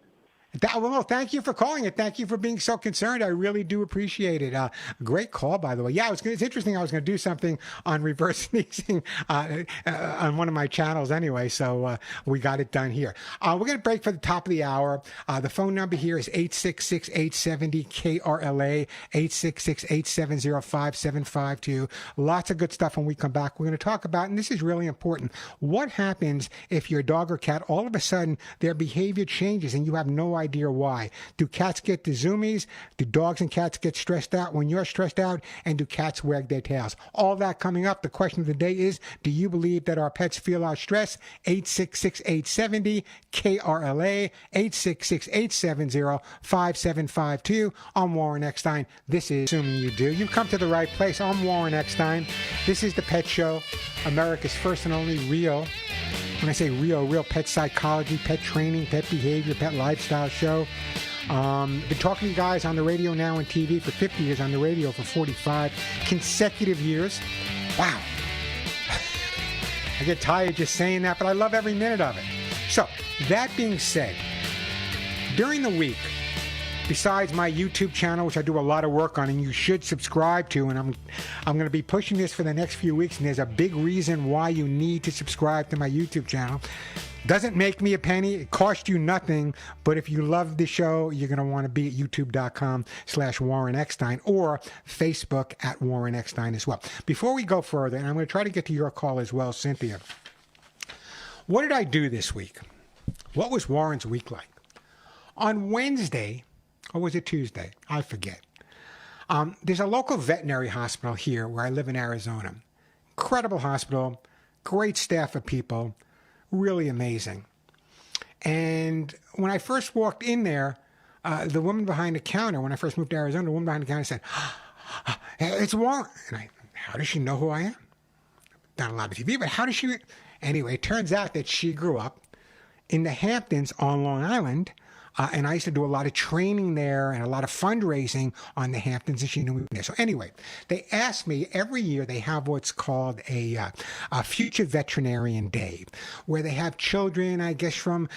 Well, thank you for calling it. Thank you for being so concerned. I really do appreciate it. Great call, by the way. Yeah, it's interesting. I was going to do something on reverse sneezing on one of my channels anyway, so we got it done here. We're going to break for the top of the hour. The phone number here is 866-870-KRLA, 866-870-5752. Lots of good stuff when we come back. We're going to talk about, and this is really important, what happens if your dog or cat, all of a sudden, their behavior changes and you have no idea why. Do cats get the zoomies? Do dogs and cats get stressed out when you're stressed out? And do cats wag their tails? All that coming up. The question of the day is, do you believe that our pets feel our stress? 866-870-KRLA, 866-870-5752. I'm Warren Eckstein. This is Assuming You Do. You've come to the right place. I'm Warren Eckstein. This is The Pet Show, America's first and only real, when I say real pet psychology, pet training, pet behavior, pet lifestyle show. Been talking to you guys on the radio now and TV for 50 years, on the radio for 45 consecutive years. Wow. I get tired just saying that, but I love every minute of it. So, that being said, during the week, besides my YouTube channel, which I do a lot of work on, and you should subscribe to, and I'm going to be pushing this for the next few weeks, and there's a big reason why you need to subscribe to my YouTube channel. Doesn't make me a penny. It costs you nothing. But if you love the show, you're going to want to be at youtube.com/Warren Eckstein or Facebook at Warren Eckstein as well. Before we go further, and I'm going to try to get to your call as well, Cynthia. What did I do this week? What was Warren's week like? On Wednesday, or was it Tuesday? I forget. There's a local veterinary hospital here where I live in Arizona. Incredible hospital, great staff of people, really amazing. And when I first walked in there, the woman behind the counter, when I first moved to Arizona, the woman behind the counter said, "It's Warren." And how does she know who I am? Not a lot of TV, but how does she? Anyway, it turns out that she grew up in the Hamptons on Long Island. And I used to do a lot of training there and a lot of fundraising on the Hamptons, and she knew me there. So anyway, they asked me, every year they have what's called a Future Veterinarian Day, where they have children, I guess, from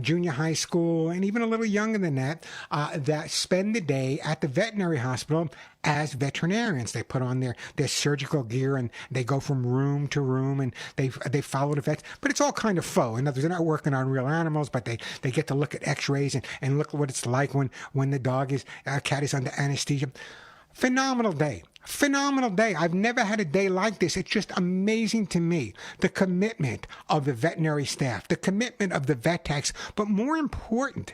junior high school and even a little younger than that, that spend the day at the veterinary hospital as veterinarians. They put on their surgical gear and they go from room to room and they follow the vets. But it's all kind of faux. In other words, they're not working on real animals, but they get to look at x-rays and look at what it's like when the cat is under anesthesia. Phenomenal day. Phenomenal day. I've never had a day like this. It's just amazing to me. The commitment of the veterinary staff, the commitment of the vet techs, but more important,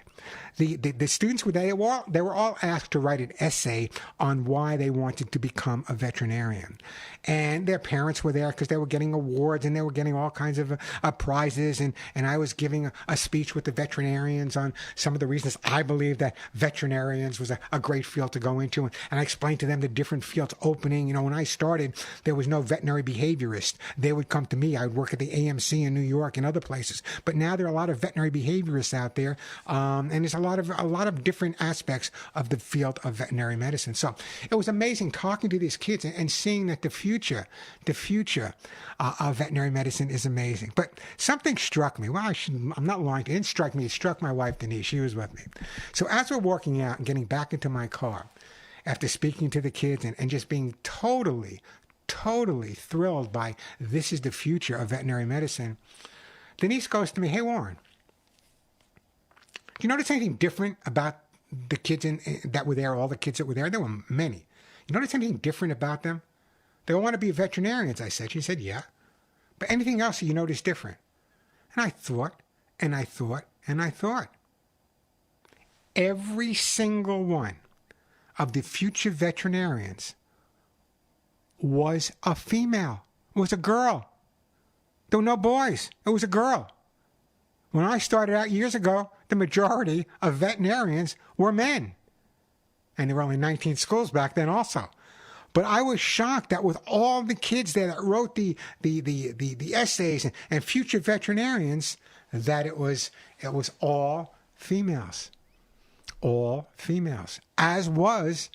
the students they were all asked to write an essay on why they wanted to become a veterinarian. And their parents were there because they were getting awards and they were getting all kinds of prizes. And I was giving a speech with the veterinarians on some of the reasons I believe that veterinarians was a great field to go into. And I explained to them the different fields opening. You know, when I started, there was no veterinary behaviorist. They would come to me. I would work at the AMC in New York and other places. But now there are a lot of veterinary behaviorists out there. And there's a lot of different aspects of the field of veterinary medicine. So it was amazing talking to these kids and seeing that the future of veterinary medicine is amazing. But something struck me. Well, I'm not lying. It didn't strike me. It struck my wife, Denise. She was with me. So as we're walking out and getting back into my car, after speaking to the kids and just being totally thrilled by this is the future of veterinary medicine, Denise goes to me, "Hey, Warren, do you notice anything different about the kids that were there, all the kids that were there?" There were many. "You notice anything different about them? They all want to be veterinarians," I said. She said, "Yeah. But anything else that you notice different?" And I thought. Every single one of the future veterinarians was a female. It was a girl. There were no boys. It was a girl. When I started out years ago, the majority of veterinarians were men. And there were only 19 schools back then also. But I was shocked that with all the kids there that wrote the essays and future veterinarians, that it was all females. All females. As was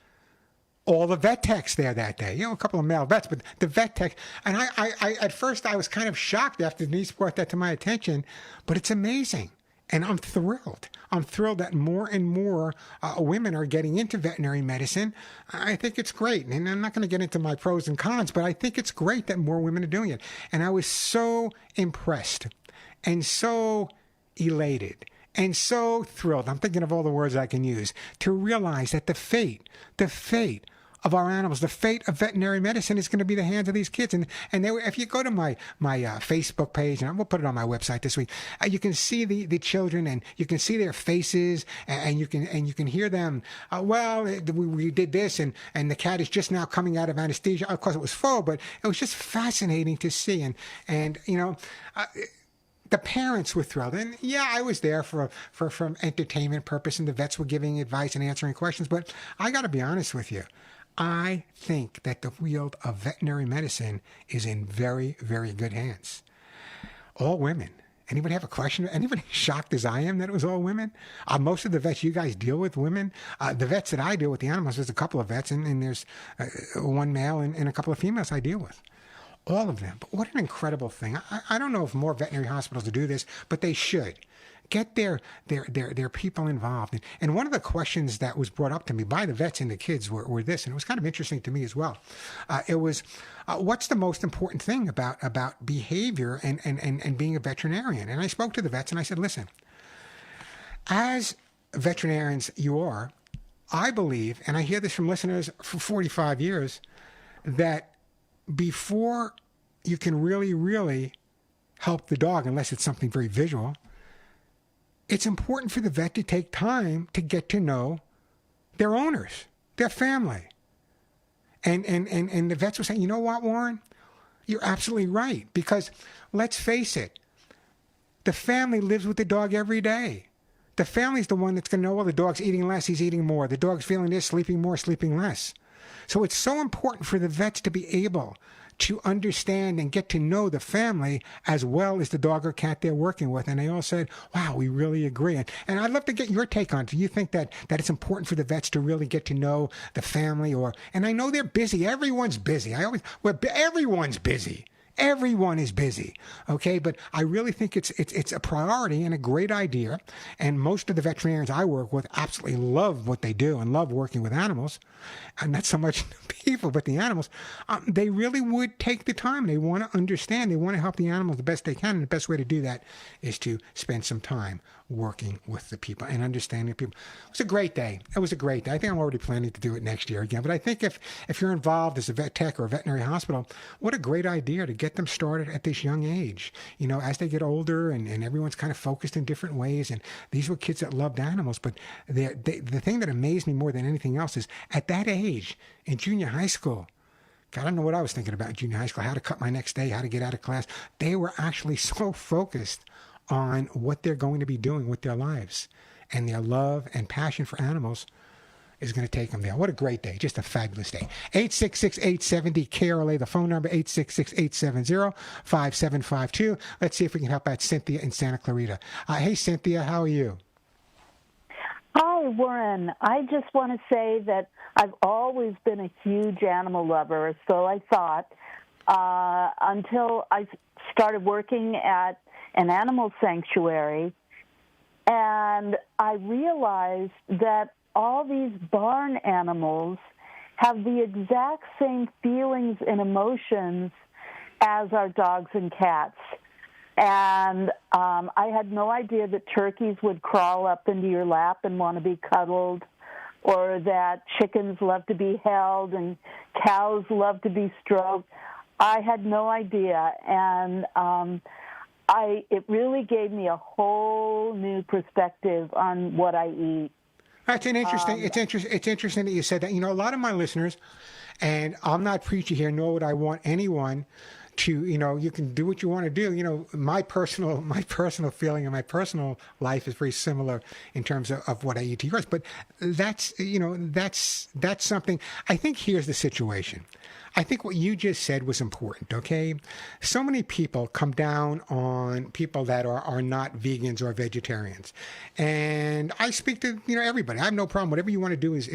all the vet techs there that day. You know, a couple of male vets, but the vet tech. And I at first I was kind of shocked after Denise brought that to my attention, but it's amazing. And I'm thrilled. I'm thrilled that more and more women are getting into veterinary medicine. I think it's great. And I'm not going to get into my pros and cons, but I think it's great that more women are doing it. And I was so impressed and so elated and so thrilled. I'm thinking of all the words I can use to realize that the fate of our animals, the fate of veterinary medicine is going to be the hands of these kids. And if you go to my Facebook page, and we'll put it on my website this week, you can see the children and you can see their faces and you can hear them. We did this and the cat is just now coming out of anesthesia. Of course, it was full, but it was just fascinating to see. And you know. The parents were thrilled. And yeah, I was there for entertainment purpose, and the vets were giving advice and answering questions. But I got to be honest with you. I think that the field of veterinary medicine is in very, very good hands. All women. Anybody have a question? Anybody shocked as I am that it was all women? Most of the vets you guys deal with women. The vets that I deal with, the animals, there's a couple of vets, and there's one male and a couple of females I deal with. All of them. But what an incredible thing. I don't know if more veterinary hospitals do this, but they should. Get their people involved. And one of the questions that was brought up to me by the vets and the kids were this, and it was kind of interesting to me as well. It was, what's the most important thing about behavior and being a veterinarian? And I spoke to the vets and I said, listen, as veterinarians you are, I believe, and I hear this from listeners for 45 years, that before you can really help the dog, unless it's something very visual, it's important for the vet to take time to get to know their owners, their family. And the vets were saying, you know what, Warren? You're absolutely right. Because let's face it, the family lives with the dog every day. The family's the one that's going to know, well, the dog's eating less, he's eating more. The dog's feeling this, sleeping more, sleeping less. So it's so important for the vets to be able to understand and get to know the family as well as the dog or cat they're working with. And they all said, wow, we really agree. And I'd love to get your take on it. Do you think that it's important for the vets to really get to know the family? And I know they're busy. Everyone's busy. Everyone's busy. Everyone is busy, okay? But I really think it's a priority and a great idea. And most of the veterinarians I work with absolutely love what they do and love working with animals. And not so much people, but the animals. They really would take the time. They want to understand. They want to help the animals the best they can. And the best way to do that is to spend some time working with the people and understanding people. It was a great day. It was a great day. I think I'm already planning to do it next year again. But I think if you're involved as a vet tech or a veterinary hospital, what a great idea to get them started at this young age. You know, as they get older and everyone's kind of focused in different ways. And these were kids that loved animals. But the thing that amazed me more than anything else is at that age, in junior high school, God, I don't know what I was thinking about in junior high school, how to cut my next day, how to get out of class. They were actually so focused on what they're going to be doing with their lives. And their love and passion for animals is going to take them there. What a great day. Just a fabulous day. 866-870-KRLA, the phone number, 866-870-5752. Let's see if we can help out Cynthia in Santa Clarita. Hey, Cynthia, how are you? Hi, Warren. I just want to say that I've always been a huge animal lover, so I thought, until I started working at an animal sanctuary, and I realized that all these barn animals have the exact same feelings and emotions as our dogs and cats. And I had no idea that turkeys would crawl up into your lap and want to be cuddled, or that chickens love to be held and cows love to be stroked. I had no idea, and it really gave me a whole new perspective on what I eat. That's an interesting. It's interesting that you said that. You know, a lot of my listeners, and I'm not preaching here, nor would I want anyone to, you know, you can do what you want to do. You know, my personal feeling and my personal life is very similar in terms of what I eat to yours. But that's, you know, that's something. I think here's the situation. I think what you just said was important, okay? So many people come down on people that are not vegans or vegetarians. And I speak to, you know, everybody. I have no problem. Whatever you want to do is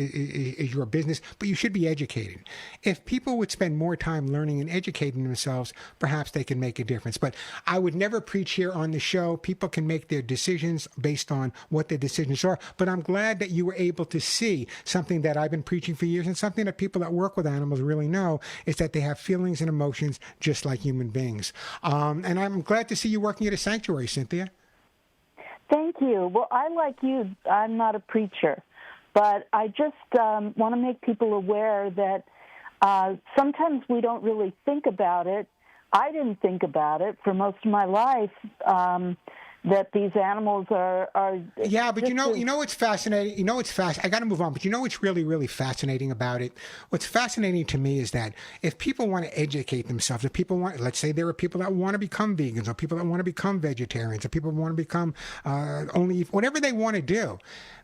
your business, but you should be educated. If people would spend more time learning and educating themselves, perhaps they can make a difference. But I would never preach here on the show. People can make their decisions based on what their decisions are. But I'm glad that you were able to see something that I've been preaching for years, and something that people that work with animals really know, is that they have feelings and emotions just like human beings. And I'm glad to see you working at a sanctuary, Cynthia. Thank you. Well, I, like you, I'm not a preacher, but I just want to make people aware that sometimes we don't really think about it. I didn't think about it for most of my life, that these animals are yeah, but you know what's fascinating? I got to move on, but you know what's really, really fascinating about it? What's fascinating to me is that if people want to educate themselves, if people want, let's say there are people that want to become vegans, or people that want to become vegetarians, or people want to become only, whatever they want to do,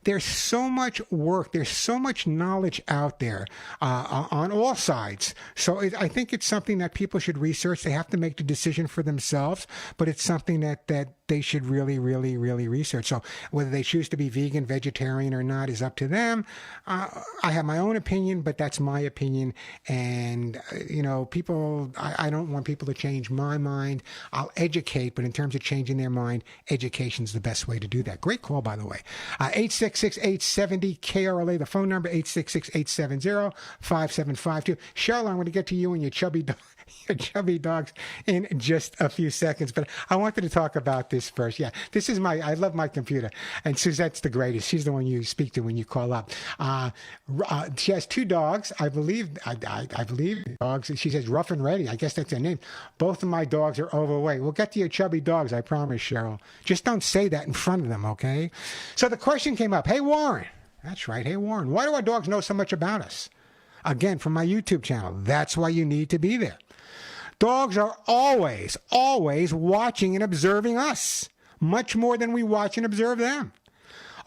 there's so much work, there's so much knowledge out there on all sides. So I think it's something that people should research. They have to make the decision for themselves, but it's something that they should really, really, really research. So whether they choose to be vegan, vegetarian, or not is up to them. I have my own opinion, but that's my opinion. And, you know, people, I don't want people to change my mind. I'll educate, but in terms of changing their mind, education's the best way to do that. Great call, by the way. 866-870-KRLA, the phone number, 866-870-5752. Cheryl, I'm going to get to you and your chubby dogs in just a few seconds, but I wanted to talk about this first. Yeah, this is I love my computer, and Suzette's the greatest. She's the one you speak to when you call up. She has two dogs, I believe dogs. She says Rough and Ready. I guess that's their name. Both of my dogs are overweight. We'll get to your chubby dogs, I promise, Cheryl. Just don't say that in front of them, okay? So the question came up, hey, Warren. That's right, hey, Warren. Why do our dogs know so much about us? Again, from my YouTube channel. That's why you need to be there. Dogs are always, always watching and observing us, much more than we watch and observe them.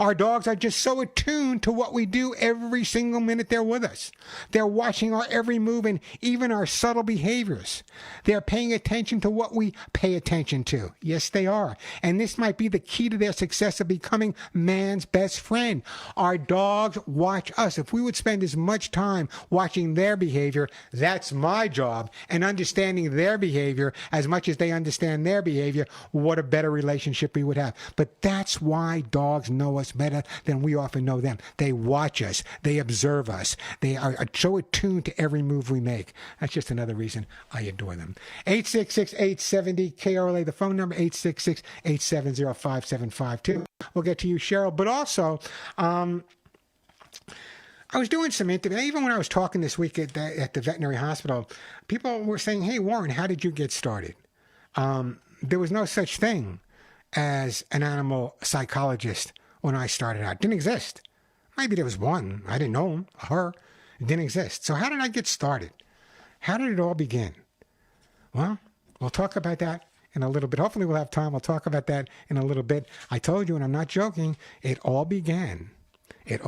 Our dogs are just so attuned to what we do every single minute they're with us. They're watching our every move and even our subtle behaviors. They're paying attention to what we pay attention to. Yes, they are. And this might be the key to their success of becoming man's best friend. Our dogs watch us. If we would spend as much time watching their behavior, that's my job, and understanding their behavior as much as they understand their behavior, what a better relationship we would have. But that's why dogs know us better than we often know them. They watch us. They observe us. They are so attuned to every move we make. That's just another reason I adore them. 866-870-KRLA, the phone number, 866-870-5752. We'll get to you, Cheryl. But also, I was doing some interviews. Even when I was talking this week at the veterinary hospital, people were saying, hey, Warren, how did you get started? There was no such thing as an animal psychologist when I started out. It didn't exist. Maybe there was one. I didn't know him, her. It didn't exist. So how did I get started? How did it all begin? Well, we'll talk about that in a little bit. Hopefully we'll have time. We'll talk about that in a little bit. I told you, and I'm not joking, it all began at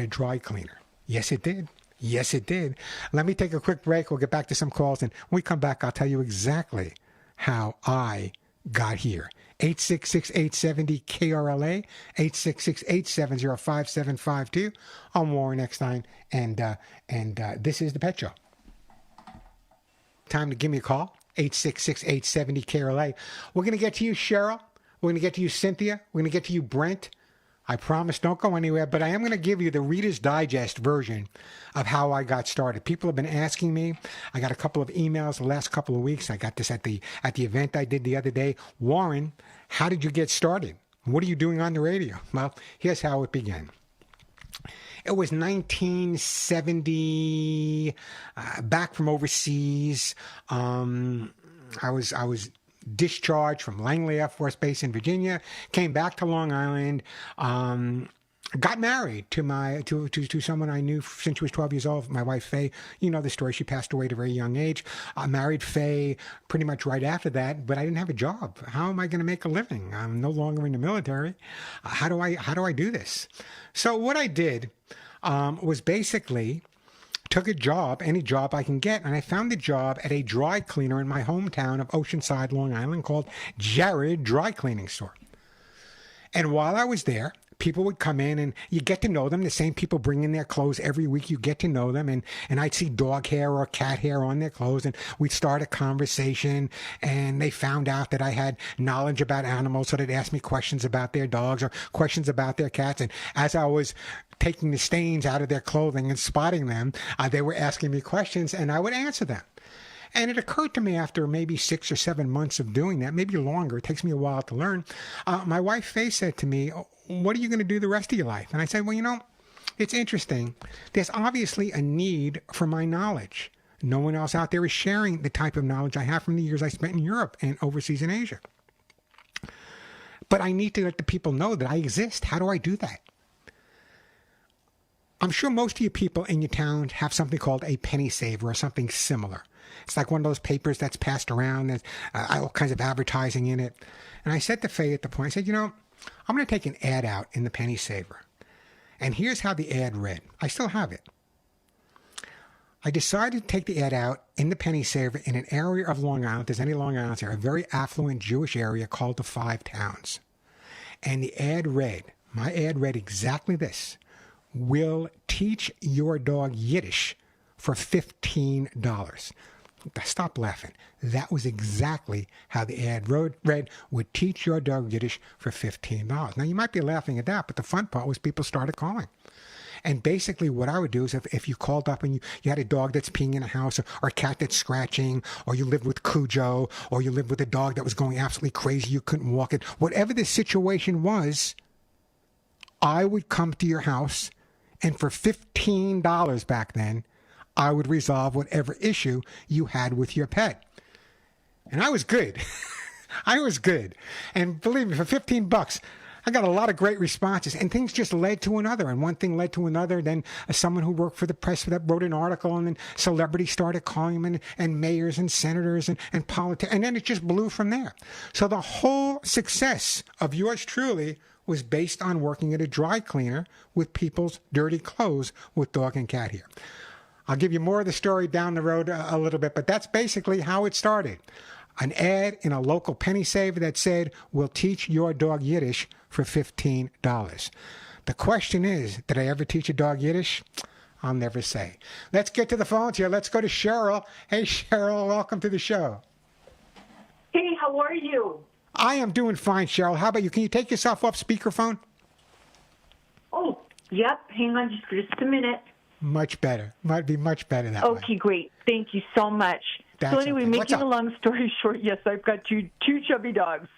a dry cleaner. Yes, it did. Yes, it did. Let me take a quick break. We'll get back to some calls. And when we come back, I'll tell you exactly how I got here. 866-870-KRLA, 866-870-5752. I'm Warren Eckstein, and this is The Pet Show. Time to give me a call, 866-870-KRLA. We're going to get to you, Cheryl. We're going to get to you, Cynthia. We're going to get to you, Brent. I promise, don't go anywhere, but I am going to give you the Reader's Digest version of how I got started. People have been asking me. I got a couple of emails the last couple of weeks. I got this at the event I did the other day. Warren, how did you get started? What are you doing on the radio? Well, here's how it began. It was 1970, back from overseas. I was discharged from Langley Air Force Base in Virginia, came back to Long Island, got married to someone I knew since she was 12 years old, my wife, Faye. You know the story. She passed away at a very young age. I married Faye pretty much right after that, but I didn't have a job. How am I going to make a living? I'm no longer in the military. How do I do this? So what I did was basically took a job, any job I can get, and I found a job at a dry cleaner in my hometown of Oceanside, Long Island, called Jared Dry Cleaning Store. And while I was there, people would come in and you get to know them. The same people bring in their clothes every week. You get to know them. And I'd see dog hair or cat hair on their clothes. And we'd start a conversation. And they found out that I had knowledge about animals. So they'd ask me questions about their dogs or questions about their cats. And as I was taking the stains out of their clothing and spotting them, they were asking me questions and I would answer them. And it occurred to me after maybe 6 or 7 months of doing that, maybe longer, it takes me a while to learn, my wife Faye said to me, what are you going to do the rest of your life? And I said, well, you know, it's interesting. There's obviously a need for my knowledge. No one else out there is sharing the type of knowledge I have from the years I spent in Europe and overseas in Asia. But I need to let the people know that I exist. How do I do that? I'm sure most of you people in your town have something called a penny saver or something similar. It's like one of those papers that's passed around. There's all kinds of advertising in it. And I said to Faye at the point, I said, you know, I'm going to take an ad out in the penny saver. And here's how the ad read. I still have it. I decided to take the ad out in the penny saver in an area of Long Island, if there's any Long Islanders there, a very affluent Jewish area called the Five Towns. And the ad read, my ad read exactly this. Will teach your dog Yiddish for $15. Stop laughing. That was exactly how the ad read, would teach your dog Yiddish for $15. Now, you might be laughing at that, but the fun part was people started calling. And basically what I would do is if you called up and you had a dog that's peeing in a house or a cat that's scratching, or you lived with Cujo, or you lived with a dog that was going absolutely crazy, you couldn't walk it, whatever the situation was, I would come to your house, and for $15 back then, I would resolve whatever issue you had with your pet. And I was good. I was good. And believe me, for $15, I got a lot of great responses, and things just led to another, and one thing led to another. Then someone who worked for the press that wrote an article, and then celebrities started calling them, and mayors and senators and politicians, and then it just blew from there. So the whole success of yours truly was based on working at a dry cleaner with people's dirty clothes with dog and cat hair. I'll give you more of the story down the road a little bit, but that's basically how it started. An ad in a local penny saver that said, "We'll teach your dog Yiddish for $15. The question is, did I ever teach a dog Yiddish? I'll never say. Let's get to the phones here. Let's go to Cheryl. Hey, Cheryl, welcome to the show. Hey, how are you? I am doing fine, Cheryl. How about you? Can you take yourself off speakerphone? Oh, yep. Hang on just a minute. Much better. Might be much better that way. Okay, great. Thank you so much. That's so anyway, okay. making a long story short, yes, I've got two chubby dogs.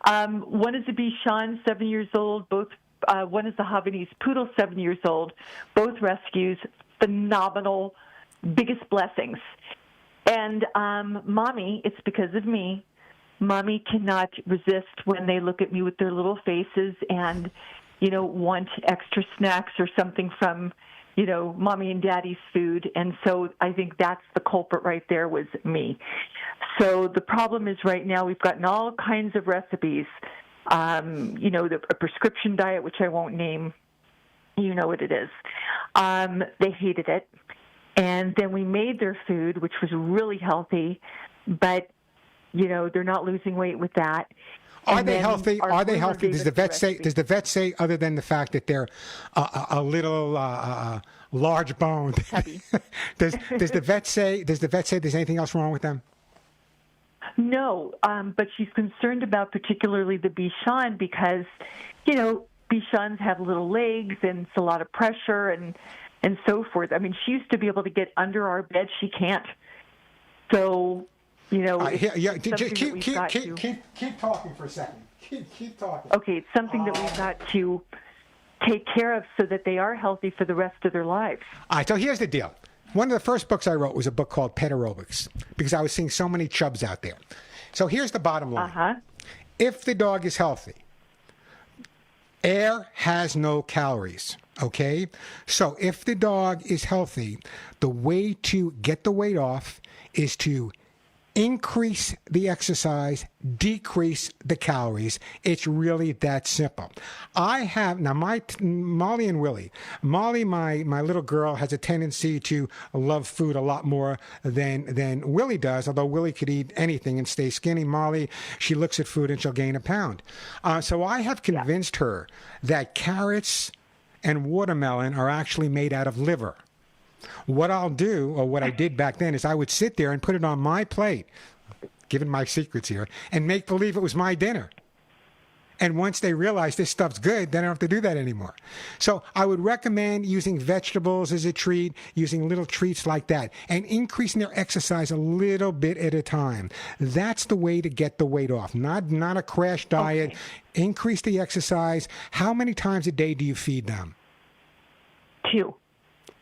One is a Bichon, 7 years old. Both. One is a Havanese Poodle, 7 years old. Both rescues. Phenomenal. Biggest blessings. And Mommy, it's because of me. Mommy cannot resist when they look at me with their little faces and, want extra snacks or something from, Mommy and Daddy's food. And so I think that's the culprit right there was me. So the problem is right now we've gotten all kinds of recipes. A prescription diet, which I won't name. You know what it is. They hated it. And then we made their food, which was really healthy, but they're not losing weight with that. Are they healthy? Are they healthy? Does the vet say? Does the vet say, other than the fact that they're a little large boned? does the vet say? Does the vet say there's anything else wrong with them? No, but she's concerned about particularly the Bichon because, Bichons have little legs and it's a lot of pressure and so forth. I mean, she used to be able to get under our bed. She can't. So. Keep talking for a second. Keep talking. Okay, it's something that we've got to take care of so that they are healthy for the rest of their lives. All right, so here's the deal. One of the first books I wrote was a book called Pet Aerobics because I was seeing so many chubs out there. So here's the bottom line. If the dog is healthy, air has no calories, okay? So if the dog is healthy, the way to get the weight off is to increase the exercise, decrease the calories. It's really that simple. I have, now Molly and Willie. Molly, my little girl, has a tendency to love food a lot more than Willie does, although Willie could eat anything and stay skinny. Molly, she looks at food and she'll gain a pound. So I have convinced her that carrots and watermelon are actually made out of liver. What I'll do, or what I did back then, is I would sit there and put it on my plate, giving my secrets here, and make believe it was my dinner. And once they realize this stuff's good, then I don't have to do that anymore. So I would recommend using vegetables as a treat, using little treats like that, and increasing their exercise a little bit at a time. That's the way to get the weight off, not a crash diet. Okay. Increase the exercise. How many times a day do you feed them? 2.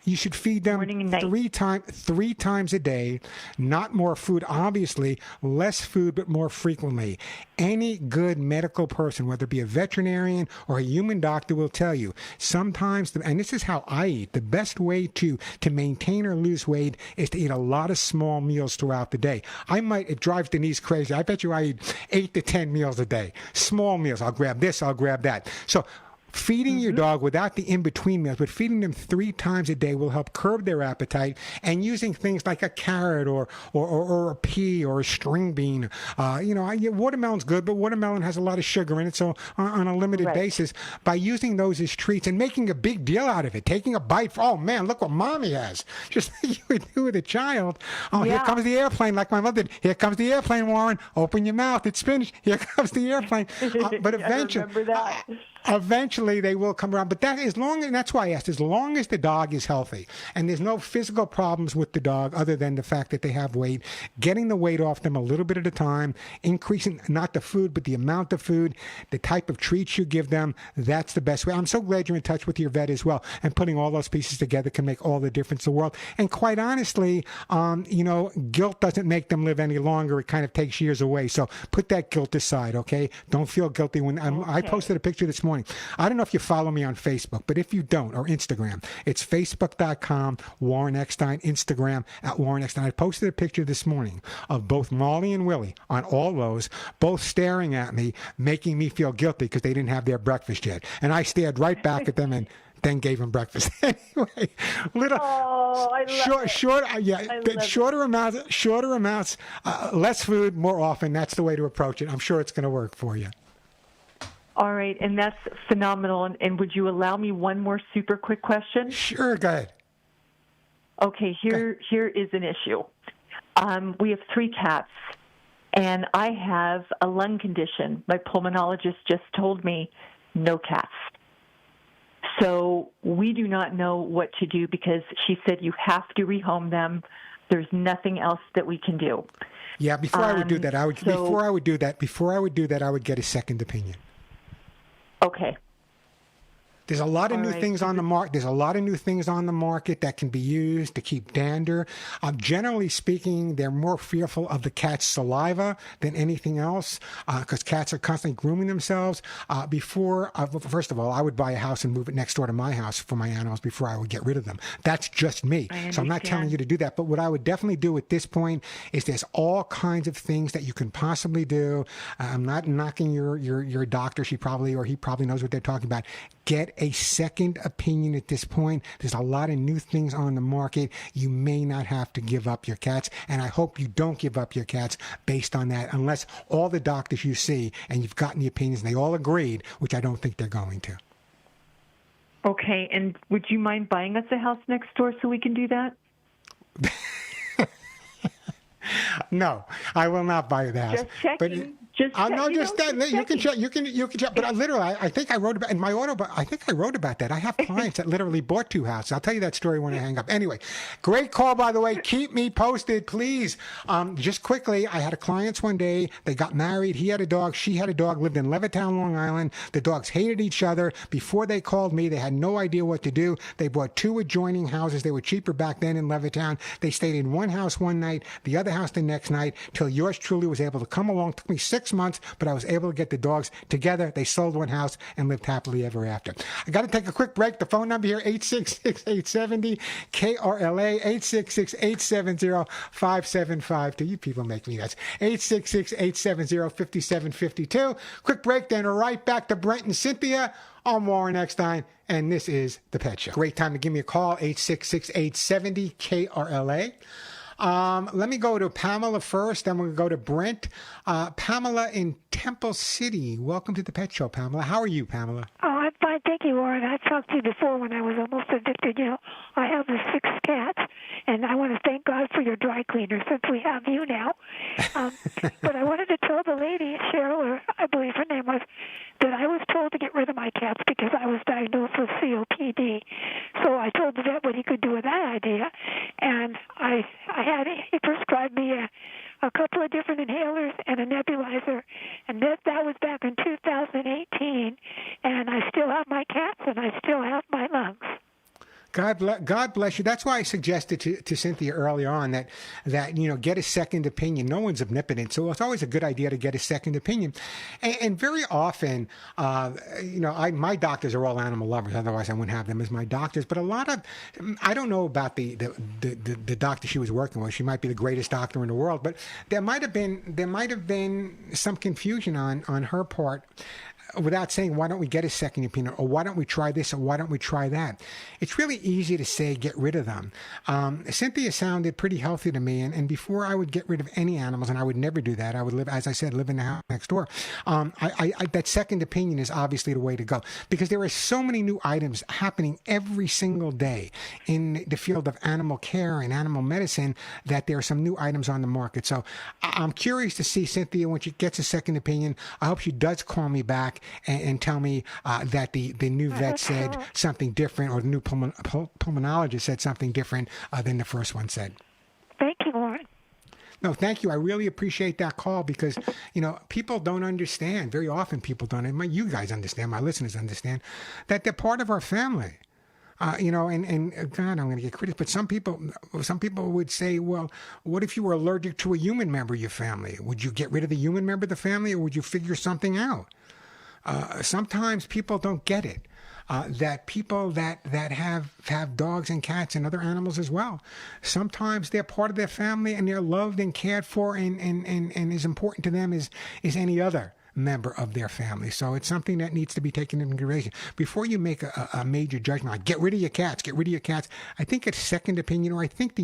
You should feed them three times a day, not more food, obviously, less food, but more frequently. Any good medical person, whether it be a veterinarian or a human doctor, will tell you sometimes, and this is how I eat, the best way to maintain or lose weight is to eat a lot of small meals throughout the day. It drives Denise crazy. I bet you I eat 8 to 10 meals a day. Small meals. I'll grab this, I'll grab that. So feeding your dog without the in-between meals, but feeding them 3 times a day will help curb their appetite, and using things like a carrot or a pea or a string bean. Watermelon's good, but watermelon has a lot of sugar in it, so on a limited basis, by using those as treats and making a big deal out of it, taking a bite, oh man, look what Mommy has. Just like you would do with a child. Oh, yeah. Here comes the airplane, like my mother did. Here comes the airplane, Warren. Open your mouth, it's finished. Here comes the airplane. But eventually, I remember that. Eventually they will come around, but that's why I asked, as long as the dog is healthy and there's no physical problems with the dog other than the fact that they have weight, getting the weight off them a little bit at a time, increasing not the food but the amount of food, the type of treats you give them, that's the best way. I'm so glad you're in touch with your vet as well, and putting all those pieces together can make all the difference in the world. And quite honestly, guilt doesn't make them live any longer. It kind of takes years away, so put that guilt aside, okay? Don't feel guilty. When I posted a picture this morning morning. I don't know if you follow me on Facebook, but if you don't, or Instagram, it's facebook.com, Warren Eckstein, Instagram at Warren Eckstein. I posted a picture this morning of both Molly and Willie on all those, both staring at me, making me feel guilty because they didn't have their breakfast yet. And I stared right back at them and then gave them breakfast. Anyway, shorter amounts, less food more often. That's the way to approach it. I'm sure it's going to work for you. All right, and that's phenomenal. And would you allow me one more super quick question? Sure, go ahead. Okay, here is an issue. We have 3 cats, and I have a lung condition. My pulmonologist just told me no cats. So we do not know what to do because she said you have to rehome them. There's nothing else that we can do. Yeah, before I would do that, I would get a second opinion. Okay. There's a lot of new things on the market. There's a lot of new things on the market that can be used to keep dander. Generally speaking, they're more fearful of the cat's saliva than anything else because cats are constantly grooming themselves. First of all, I would buy a house and move it next door to my house for my animals before I would get rid of them. That's just me. So I'm not telling you to do that. But what I would definitely do at this point is there's all kinds of things that you can possibly do. I'm not knocking your doctor. He probably knows what they're talking about. Get a second opinion at this point. There's a lot of new things on the market. You may not have to give up your cats, and I hope you don't give up your cats based on that, unless all the doctors you see and you've gotten the opinions and they all agreed, which I don't think they're going to. Okay, and would you mind buying us a house next door so we can do that? No, I will not buy the house. Just checking. You can check. You can check. But I think I wrote about in my I think I wrote about that. I have clients that literally bought 2 houses. I'll tell you that story when I hang up. Anyway, great call, by the way. Keep me posted, please. Just quickly, I had clients one day. They got married. He had a dog. She had a dog. Lived in Levittown, Long Island. The dogs hated each other. Before they called me, they had no idea what to do. They bought 2 adjoining houses. They were cheaper back then in Levittown. They stayed in one house one night, the other house the next night, till yours truly was able to come along. It took me 6 months, but I was able to get the dogs together. They sold one house and lived happily ever after. I got to take a quick break. The phone number here, 866-870-KRLA, 866-870-5752. You people make me nuts. 866-870-5752. Quick break, then right back to Brent and Cynthia. I'm Warren Eckstein, and this is The Pet Show. Great time to give me a call, 866-870-KRLA. Let me go to Pamela first, then we'll go to Brent. Pamela in Temple City. Welcome to The Pet Show, Pamela. How are you, Pamela? Oh, I'm fine. Thank you, Warren. I talked to you before when I was almost addicted. I have the 6 cats, and I want to thank God for your dry cleaner since we have you now. But I wanted to tell the lady, Cheryl, or I believe her name was, that I was told to get rid of my cats because I was diagnosed with COPD. So I told the vet what he could do with that idea, and he prescribed me a couple of different inhalers and a nebulizer, and that was back in 2018, and I still have my cats and I still have my lungs. God bless you. That's why I suggested to Cynthia early on that get a second opinion. No one's omnipotent, so it's always a good idea to get a second opinion. And very often, my doctors are all animal lovers. Otherwise, I wouldn't have them as my doctors. But I don't know about the doctor she was working with. She might be the greatest doctor in the world, but there might have been some confusion on her part, without saying, why don't we get a second opinion, or why don't we try this, or why don't we try that? It's really easy to say, get rid of them. Cynthia sounded pretty healthy to me, and before I would get rid of any animals, and I would never do that, I would live, as I said, live in the house next door. That second opinion is obviously the way to go, because there are so many new items happening every single day in the field of animal care and animal medicine that there are some new items on the market. So I'm curious to see Cynthia when she gets a second opinion. I hope she does call me back and tell me that the new vet said something different, or the new pulmonologist said something different than the first one said. Thank you, Warren. No, thank you. I really appreciate that call because, people don't understand. Very often people don't. You guys understand, my listeners understand, that they're part of our family. And God, I'm going to get critical, but some people would say, well, what if you were allergic to a human member of your family? Would you get rid of the human member of the family, or would you figure something out? sometimes people don't get it. That people that have dogs and cats and other animals as well, sometimes they're part of their family and they're loved and cared for and as important to them as any other member of their family. So it's something that needs to be taken into consideration before you make a major judgment. Like, get rid of your cats. I think it's second opinion, or I think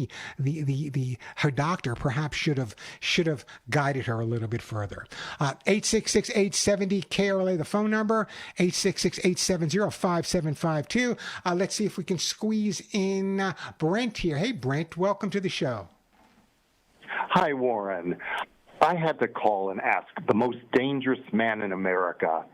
her doctor perhaps should have guided her a little bit further. 866-870-KRLA, the phone number, 866-870-5752. Let's see if we can squeeze in Brent here. Hey, Brent, welcome to the show. Hi, Warren. I had to call and ask the most dangerous man in America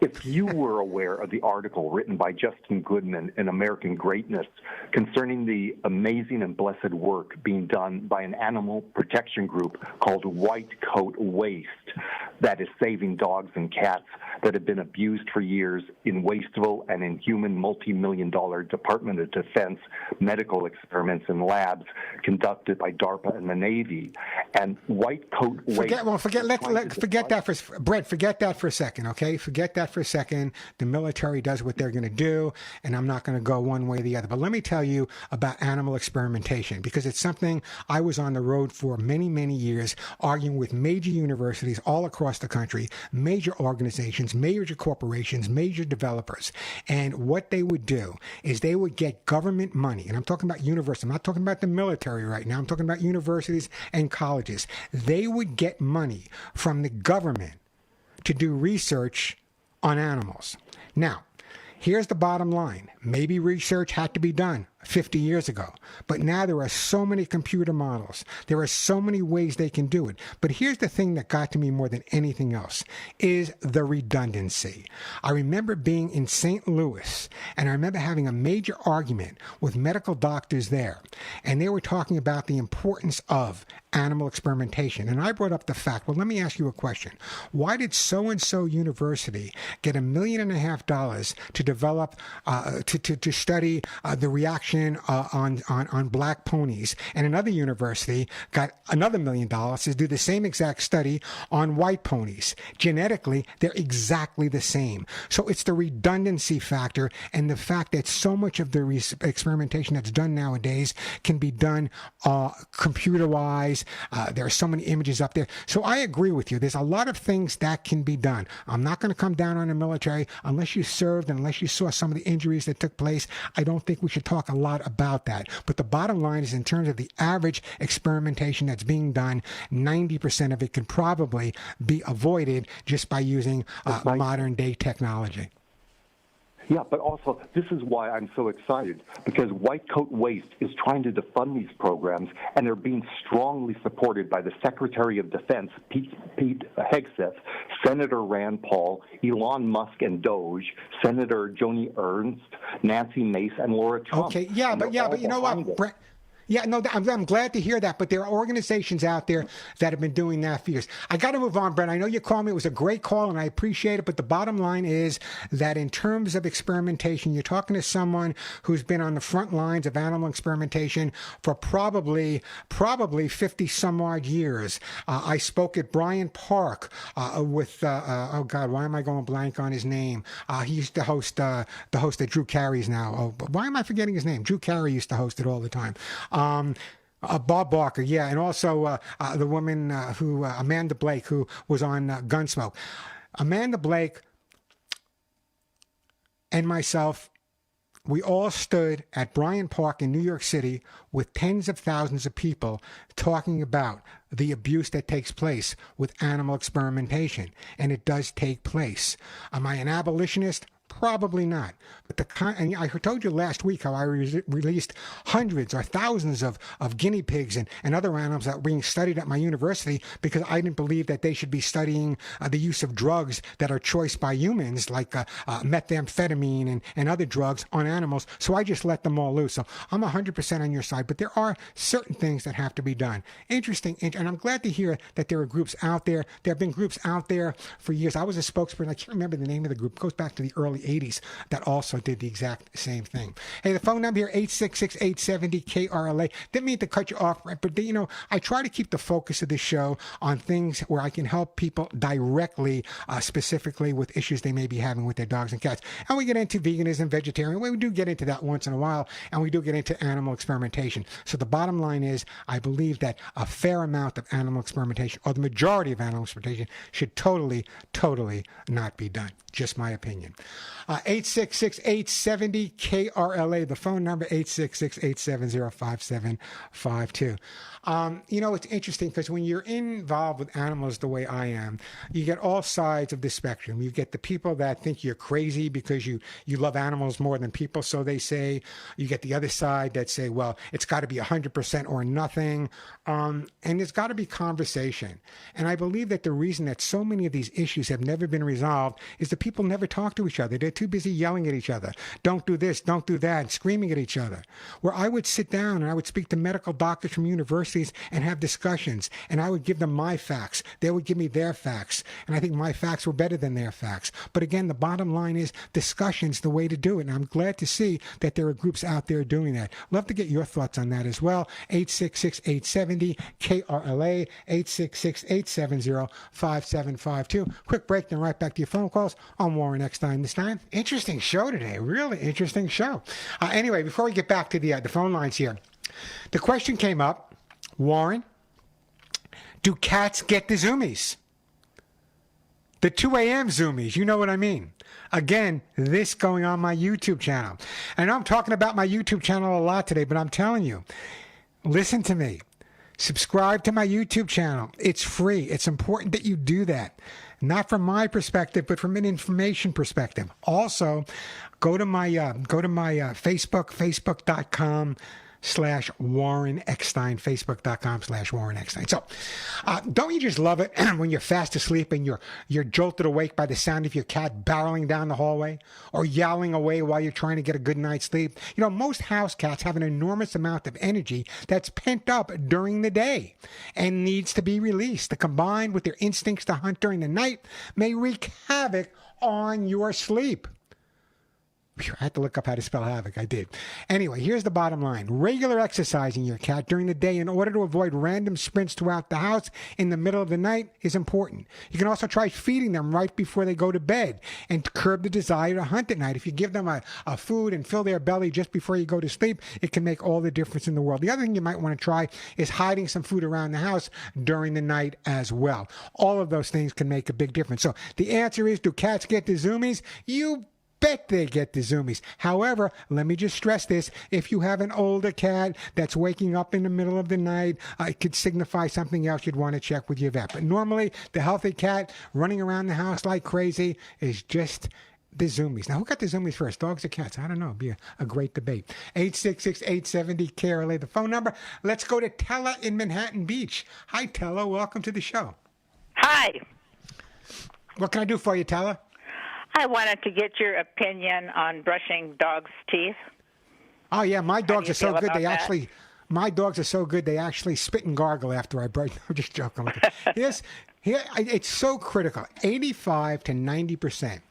if you were aware of the article written by Justin Goodman in American Greatness concerning the amazing and blessed work being done by an animal protection group called White Coat Waste that is saving dogs and cats that have been abused for years in wasteful and inhuman multi-million-dollar Department of Defense medical experiments and labs conducted by DARPA and the Navy. And White Coat Waste... Forget that for Brett. Forget that for a second, okay? Forget that for a second. The military does what they're going to do, and I'm not going to go one way or the other. But let me tell you about animal experimentation, because it's something I was on the road for many, many years, arguing with major universities all across the country, major organizations, major corporations, major developers. And what they would do is they would get government money, and I'm talking about universities. I'm not talking about the military right now. I'm talking about universities and colleges. They would get money from the government to do research on animals. Now, here's the bottom line. Maybe research had to be done 50 years ago, but now there are so many computer models. There are so many ways they can do it. But here's the thing that got to me more than anything else is the redundancy. I remember being in St. Louis, and I remember having a major argument with medical doctors there, and they were talking about the importance of animal experimentation. And I brought up the fact, well, let me ask you a question. Why did so-and-so university get $1.5 million to develop, to study the reaction on black ponies, and another university got another $1 million to do the same exact study on white ponies? Genetically, they're exactly the same. So it's the redundancy factor and the fact that so much of the experimentation that's done nowadays can be done computer-wise. There are so many images up there. So I agree with you. There's a lot of things that can be done. I'm not going to come down on the military unless you served and unless you saw some of the injuries that took place. I don't think we should talk a lot about that. But the bottom line is, in terms of the average experimentation that's being done, 90% of it could probably be avoided just by using modern day technology. Yeah, but also, this is why I'm so excited, because White Coat Waste is trying to defund these programs, and they're being strongly supported by the Secretary of Defense, Pete Hegseth, Senator Rand Paul, Elon Musk and Doge, Senator Joni Ernst, Nancy Mace, and Laura Trump. Okay, but you know what, Brent? Yeah, no, I'm glad to hear that, but there are organizations out there that have been doing that for years. I got to move on, Brent. I know you called me. It was a great call, and I appreciate it, but the bottom line is that in terms of experimentation, you're talking to someone who's been on the front lines of animal experimentation for probably 50-some-odd years. I spoke at Bryant Park with, oh, God, why am I going blank on his name? He used to host the host that Drew Carey's now. Oh, why am I forgetting his name? Drew Carey used to host it all the time. Bob Barker, yeah, and also the woman Amanda Blake, who was on Gunsmoke. Amanda Blake and myself, we all stood at Bryant Park in New York City with tens of thousands of people talking about the abuse that takes place with animal experimentation, and it does take place. Am I an abolitionist? Probably not. But and I told you last week how I released hundreds or thousands of guinea pigs and other animals that were being studied at my university because I didn't believe that they should be studying the use of drugs that are choice by humans, like methamphetamine and other drugs, on animals. So I just let them all loose. So I'm 100% on your side. But there are certain things that have to be done. Interesting. And and I'm glad to hear that there are groups out there. There have been groups out there for years. I was a spokesperson. I can't remember the name of the group. It goes back to the early 80s that also did the exact same thing. Hey, the phone number here, 866-870-KRLA. Didn't mean to cut you off, right? But, I try to keep the focus of the show on things where I can help people directly, specifically with issues they may be having with their dogs and cats. And we get into veganism, vegetarian. We do get into that once in a while, and we do get into animal experimentation. So the bottom line is, I believe that a fair amount of animal experimentation, or the majority of animal experimentation, should totally not be done. Just my opinion. 866-870-KRLA, the phone number, 866-870-5752. It's interesting because when you're involved with animals the way I am, you get all sides of the spectrum. You get the people that think you're crazy because you love animals more than people, so they say. You get the other side that say, well, it's got to be 100% or nothing. And there's got to be conversation. And I believe that the reason that so many of these issues have never been resolved is that people never talk to each other. They're too busy yelling at each other. Don't do this, don't do that, and screaming at each other. Where I would sit down and I would speak to medical doctors from universities and have discussions, and I would give them my facts. They would give me their facts, and I think my facts were better than their facts. But again, the bottom line is discussion's the way to do it, and I'm glad to see that there are groups out there doing that. Love to get your thoughts on that as well. 866-870-KRLA, 866-870-5752. Quick break, then right back to your phone calls on Warren Eckstein this time. Interesting show today, really interesting show. Anyway, before we get back to the phone lines here, the question came up, Warren, do cats get the zoomies? The 2 a.m. zoomies, you know what I mean. Again, this going on my YouTube channel. I know I'm talking about my YouTube channel a lot today, but I'm telling you, listen to me. Subscribe to my YouTube channel. It's free. It's important that you do that. Not from my perspective, but from an information perspective. Also, go to my Facebook, facebook.com/Warren Eckstein, facebook.com/Warren Eckstein. So, don't you just love it when you're fast asleep and you're jolted awake by the sound of your cat barreling down the hallway or yowling away while you're trying to get a good night's sleep? Most house cats have an enormous amount of energy that's pent up during the day and needs to be released. The combined with their instincts to hunt during the night may wreak havoc on your sleep. I had to look up how to spell havoc. I did. Anyway, here's the bottom line. Regular exercising your cat during the day in order to avoid random sprints throughout the house in the middle of the night is important. You can also try feeding them right before they go to bed and curb the desire to hunt at night. If you give them a food and fill their belly just before you go to sleep, it can make all the difference in the world. The other thing you might want to try is hiding some food around the house during the night as well. All of those things can make a big difference. So the answer is, do cats get the zoomies? You bet they get the zoomies. However, let me just stress this. If you have an older cat that's waking up in the middle of the night, it could signify something else you'd want to check with your vet. But normally, the healthy cat running around the house like crazy is just the zoomies. Now, who got the zoomies first, dogs or cats? I don't know. It'd be a great debate. 866-870-KRLA, the phone number. Let's go to Tella in Manhattan Beach. Hi, Tella. Welcome to the show. Hi. What can I do for you, Tella? I wanted to get your opinion on brushing dogs' teeth. Oh yeah, my dogs are so good. My dogs are so good. They actually spit and gargle after I brush. I'm just joking. It's so critical. 85 to 90%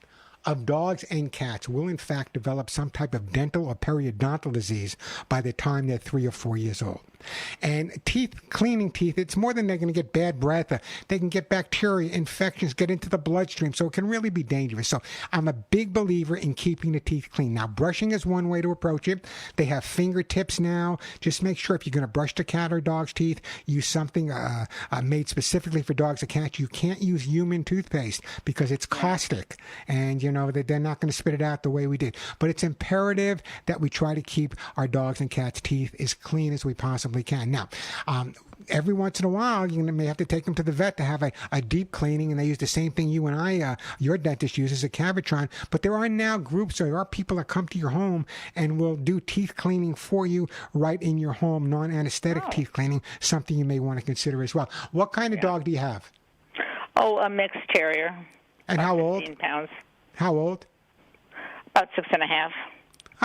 of dogs and cats will in fact develop some type of dental or periodontal disease by the time they're 3 or 4 years old. And cleaning teeth, it's more than they're going to get bad breath. They can get bacteria, infections, get into the bloodstream. So it can really be dangerous. So I'm a big believer in keeping the teeth clean. Now, brushing is one way to approach it. They have fingertips now. Just make sure if you're going to brush the cat or dog's teeth, use something made specifically for dogs or cats. You can't use human toothpaste because it's caustic. And, they're not going to spit it out the way we did. But it's imperative that we try to keep our dogs and cats' teeth as clean as we possibly can. Now, every once in a while, you may have to take them to the vet to have a deep cleaning, and they use the same thing you and your dentist uses, a Cavitron. But there are now groups, or there are people that come to your home and will do teeth cleaning for you right in your home, non-anesthetic teeth cleaning, something you may want to consider as well. What kind of dog do you have? Oh, a mixed terrier. And how old? 15 pounds. How old? About 6.5.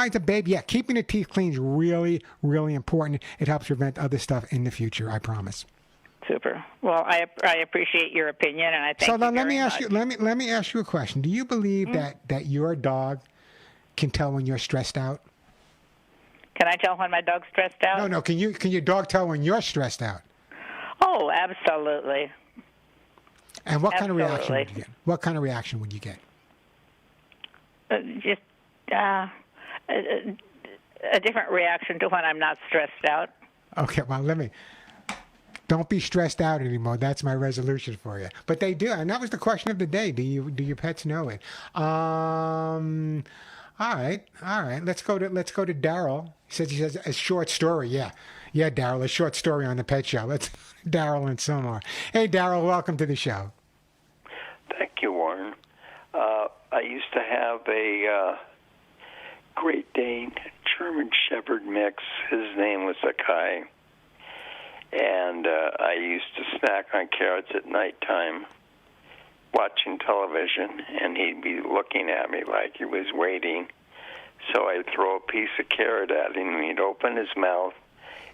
It's a baby. Yeah, keeping the teeth clean is really, really important. It helps prevent other stuff in the future, I promise. Super. Well, I appreciate your opinion, and I thank so you then let very me ask much. you let me ask you a question. Do you believe that your dog can tell when you're stressed out? Can I tell when my dog's stressed out? No. Can your dog tell when you're stressed out? Oh, absolutely. And what kind of reaction Absolutely. would you get? What kind of reaction would you get? Just a different reaction to when I'm not stressed out. Okay, well, don't be stressed out anymore. That's my resolution for you. But they do, and that was the question of the day. Do your pets know it? All right. Let's go to Daryl. He says a short story. Yeah, Daryl, a short story on the pet show. Let's Daryl and Somar. Hey, Daryl, welcome to the show. Thank you, Warren. I used to have a Great Dane German Shepherd mix. His name was Akai. And I used to snack on carrots at nighttime, watching television, and he'd be looking at me like he was waiting. So I'd throw a piece of carrot at him, and he'd open his mouth.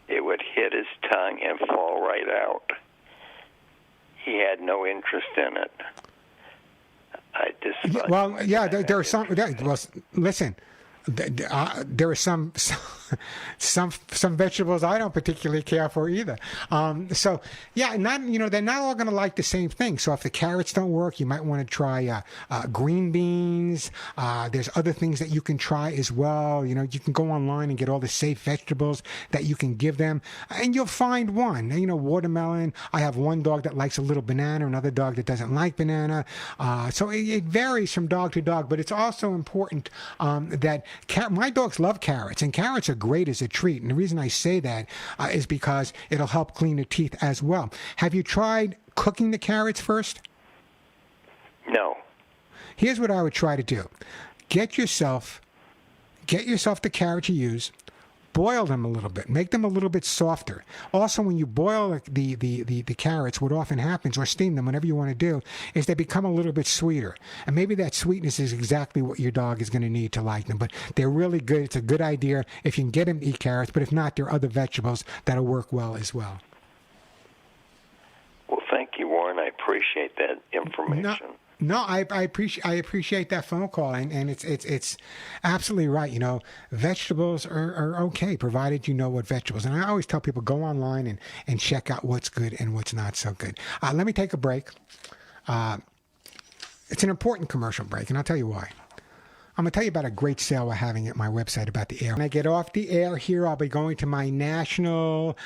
It would hit his tongue and fall right out. He had no interest in it. I just well, yeah, there are some. Well, listen. There are some vegetables I don't particularly care for either. So yeah, they're not all going to like the same thing. So if the carrots don't work, you might want to try green beans. There's other things that you can try as well. You can go online and get all the safe vegetables that you can give them, and you'll find one. Watermelon. I have one dog that likes a little banana, another dog that doesn't like banana. So it varies from dog to dog, but it's also important that my dogs love carrots, and carrots are great as a treat. And the reason I say that is because it'll help clean the teeth as well. Have you tried cooking the carrots first? No. Here's what I would try to do. Get yourself the carrots you use. Boil them a little bit. Make them a little bit softer. Also, when you boil the carrots, what often happens, or steam them, whatever you want to do, is they become a little bit sweeter. And maybe that sweetness is exactly what your dog is going to need to like them. But they're really good. It's a good idea if you can get them to eat carrots. But if not, there are other vegetables that'll work well as well. Well, thank you, Warren. I appreciate that information. No, I appreciate that phone call, and it's absolutely right. Vegetables are okay, provided you know what vegetables. And I always tell people, go online and check out what's good and what's not so good. Let me take a break. It's an important commercial break, and I'll tell you why. I'm going to tell you about a great sale we're having at my website about the air. When I get off the air here, I'll be going to my national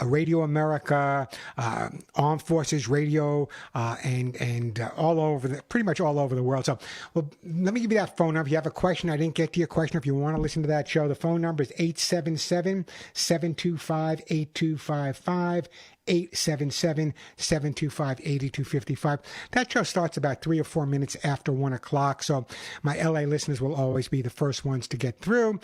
Radio America, Armed Forces Radio, and all over, pretty much all over the world. So, well, let me give you that phone number. If you have a question, I didn't get to your question. If you want to listen to that show, the phone number is 877-725-8255. 877-725-8255. That show starts about 3 or 4 minutes after 1 o'clock. So my LA listeners will always be the first ones to get through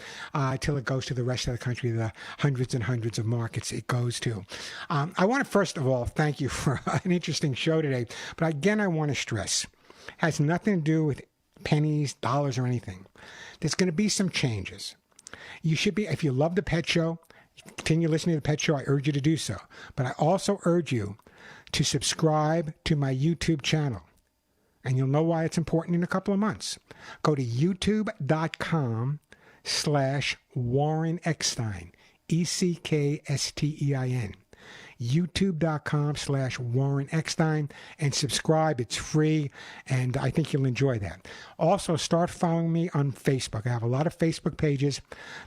till it goes to the rest of the country, the hundreds and hundreds of markets it goes to. I want to first of all thank you for an interesting show today. But again, I want to stress, it has nothing to do with pennies, dollars, or anything. There's going to be some changes. You should be, if you love the Pet Show, continue listening to the Pet Show, I urge you to do so. But I also urge you to subscribe to my YouTube channel. And you'll know why it's important in a couple of months. Go to youtube.com/Warren Eckstein. ECKSTEIN. youtube.com/Warren Eckstein, and subscribe. It's free, and I think you'll enjoy that. Also, start following me on Facebook. I have a lot of Facebook pages.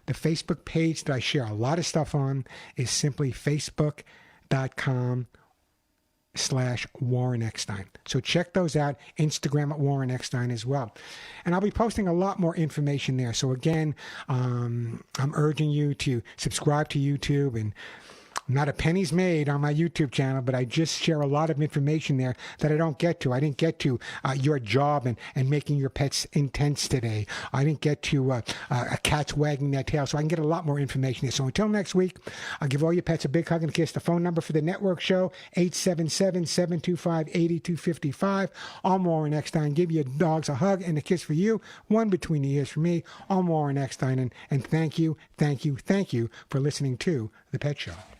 The Facebook page that I share a lot of stuff on is simply facebook.com/Warren Eckstein. So check those out. Instagram at Warren Eckstein as well. And I'll be posting a lot more information there. So again, I'm urging you to subscribe to YouTube, and not a penny's made on my YouTube channel, but I just share a lot of information there that I don't get to. I didn't get to your job and making your pets intense today. I didn't get to a cat's wagging their tail, so I can get a lot more information there. So until next week, I'll give all your pets a big hug and a kiss. The phone number for the network show, 877-725-8255. I'm Warren Eckstein. Give your dogs a hug and a kiss for you, one between the ears for me. I'm Warren Eckstein, and thank you for listening to The Pet Show.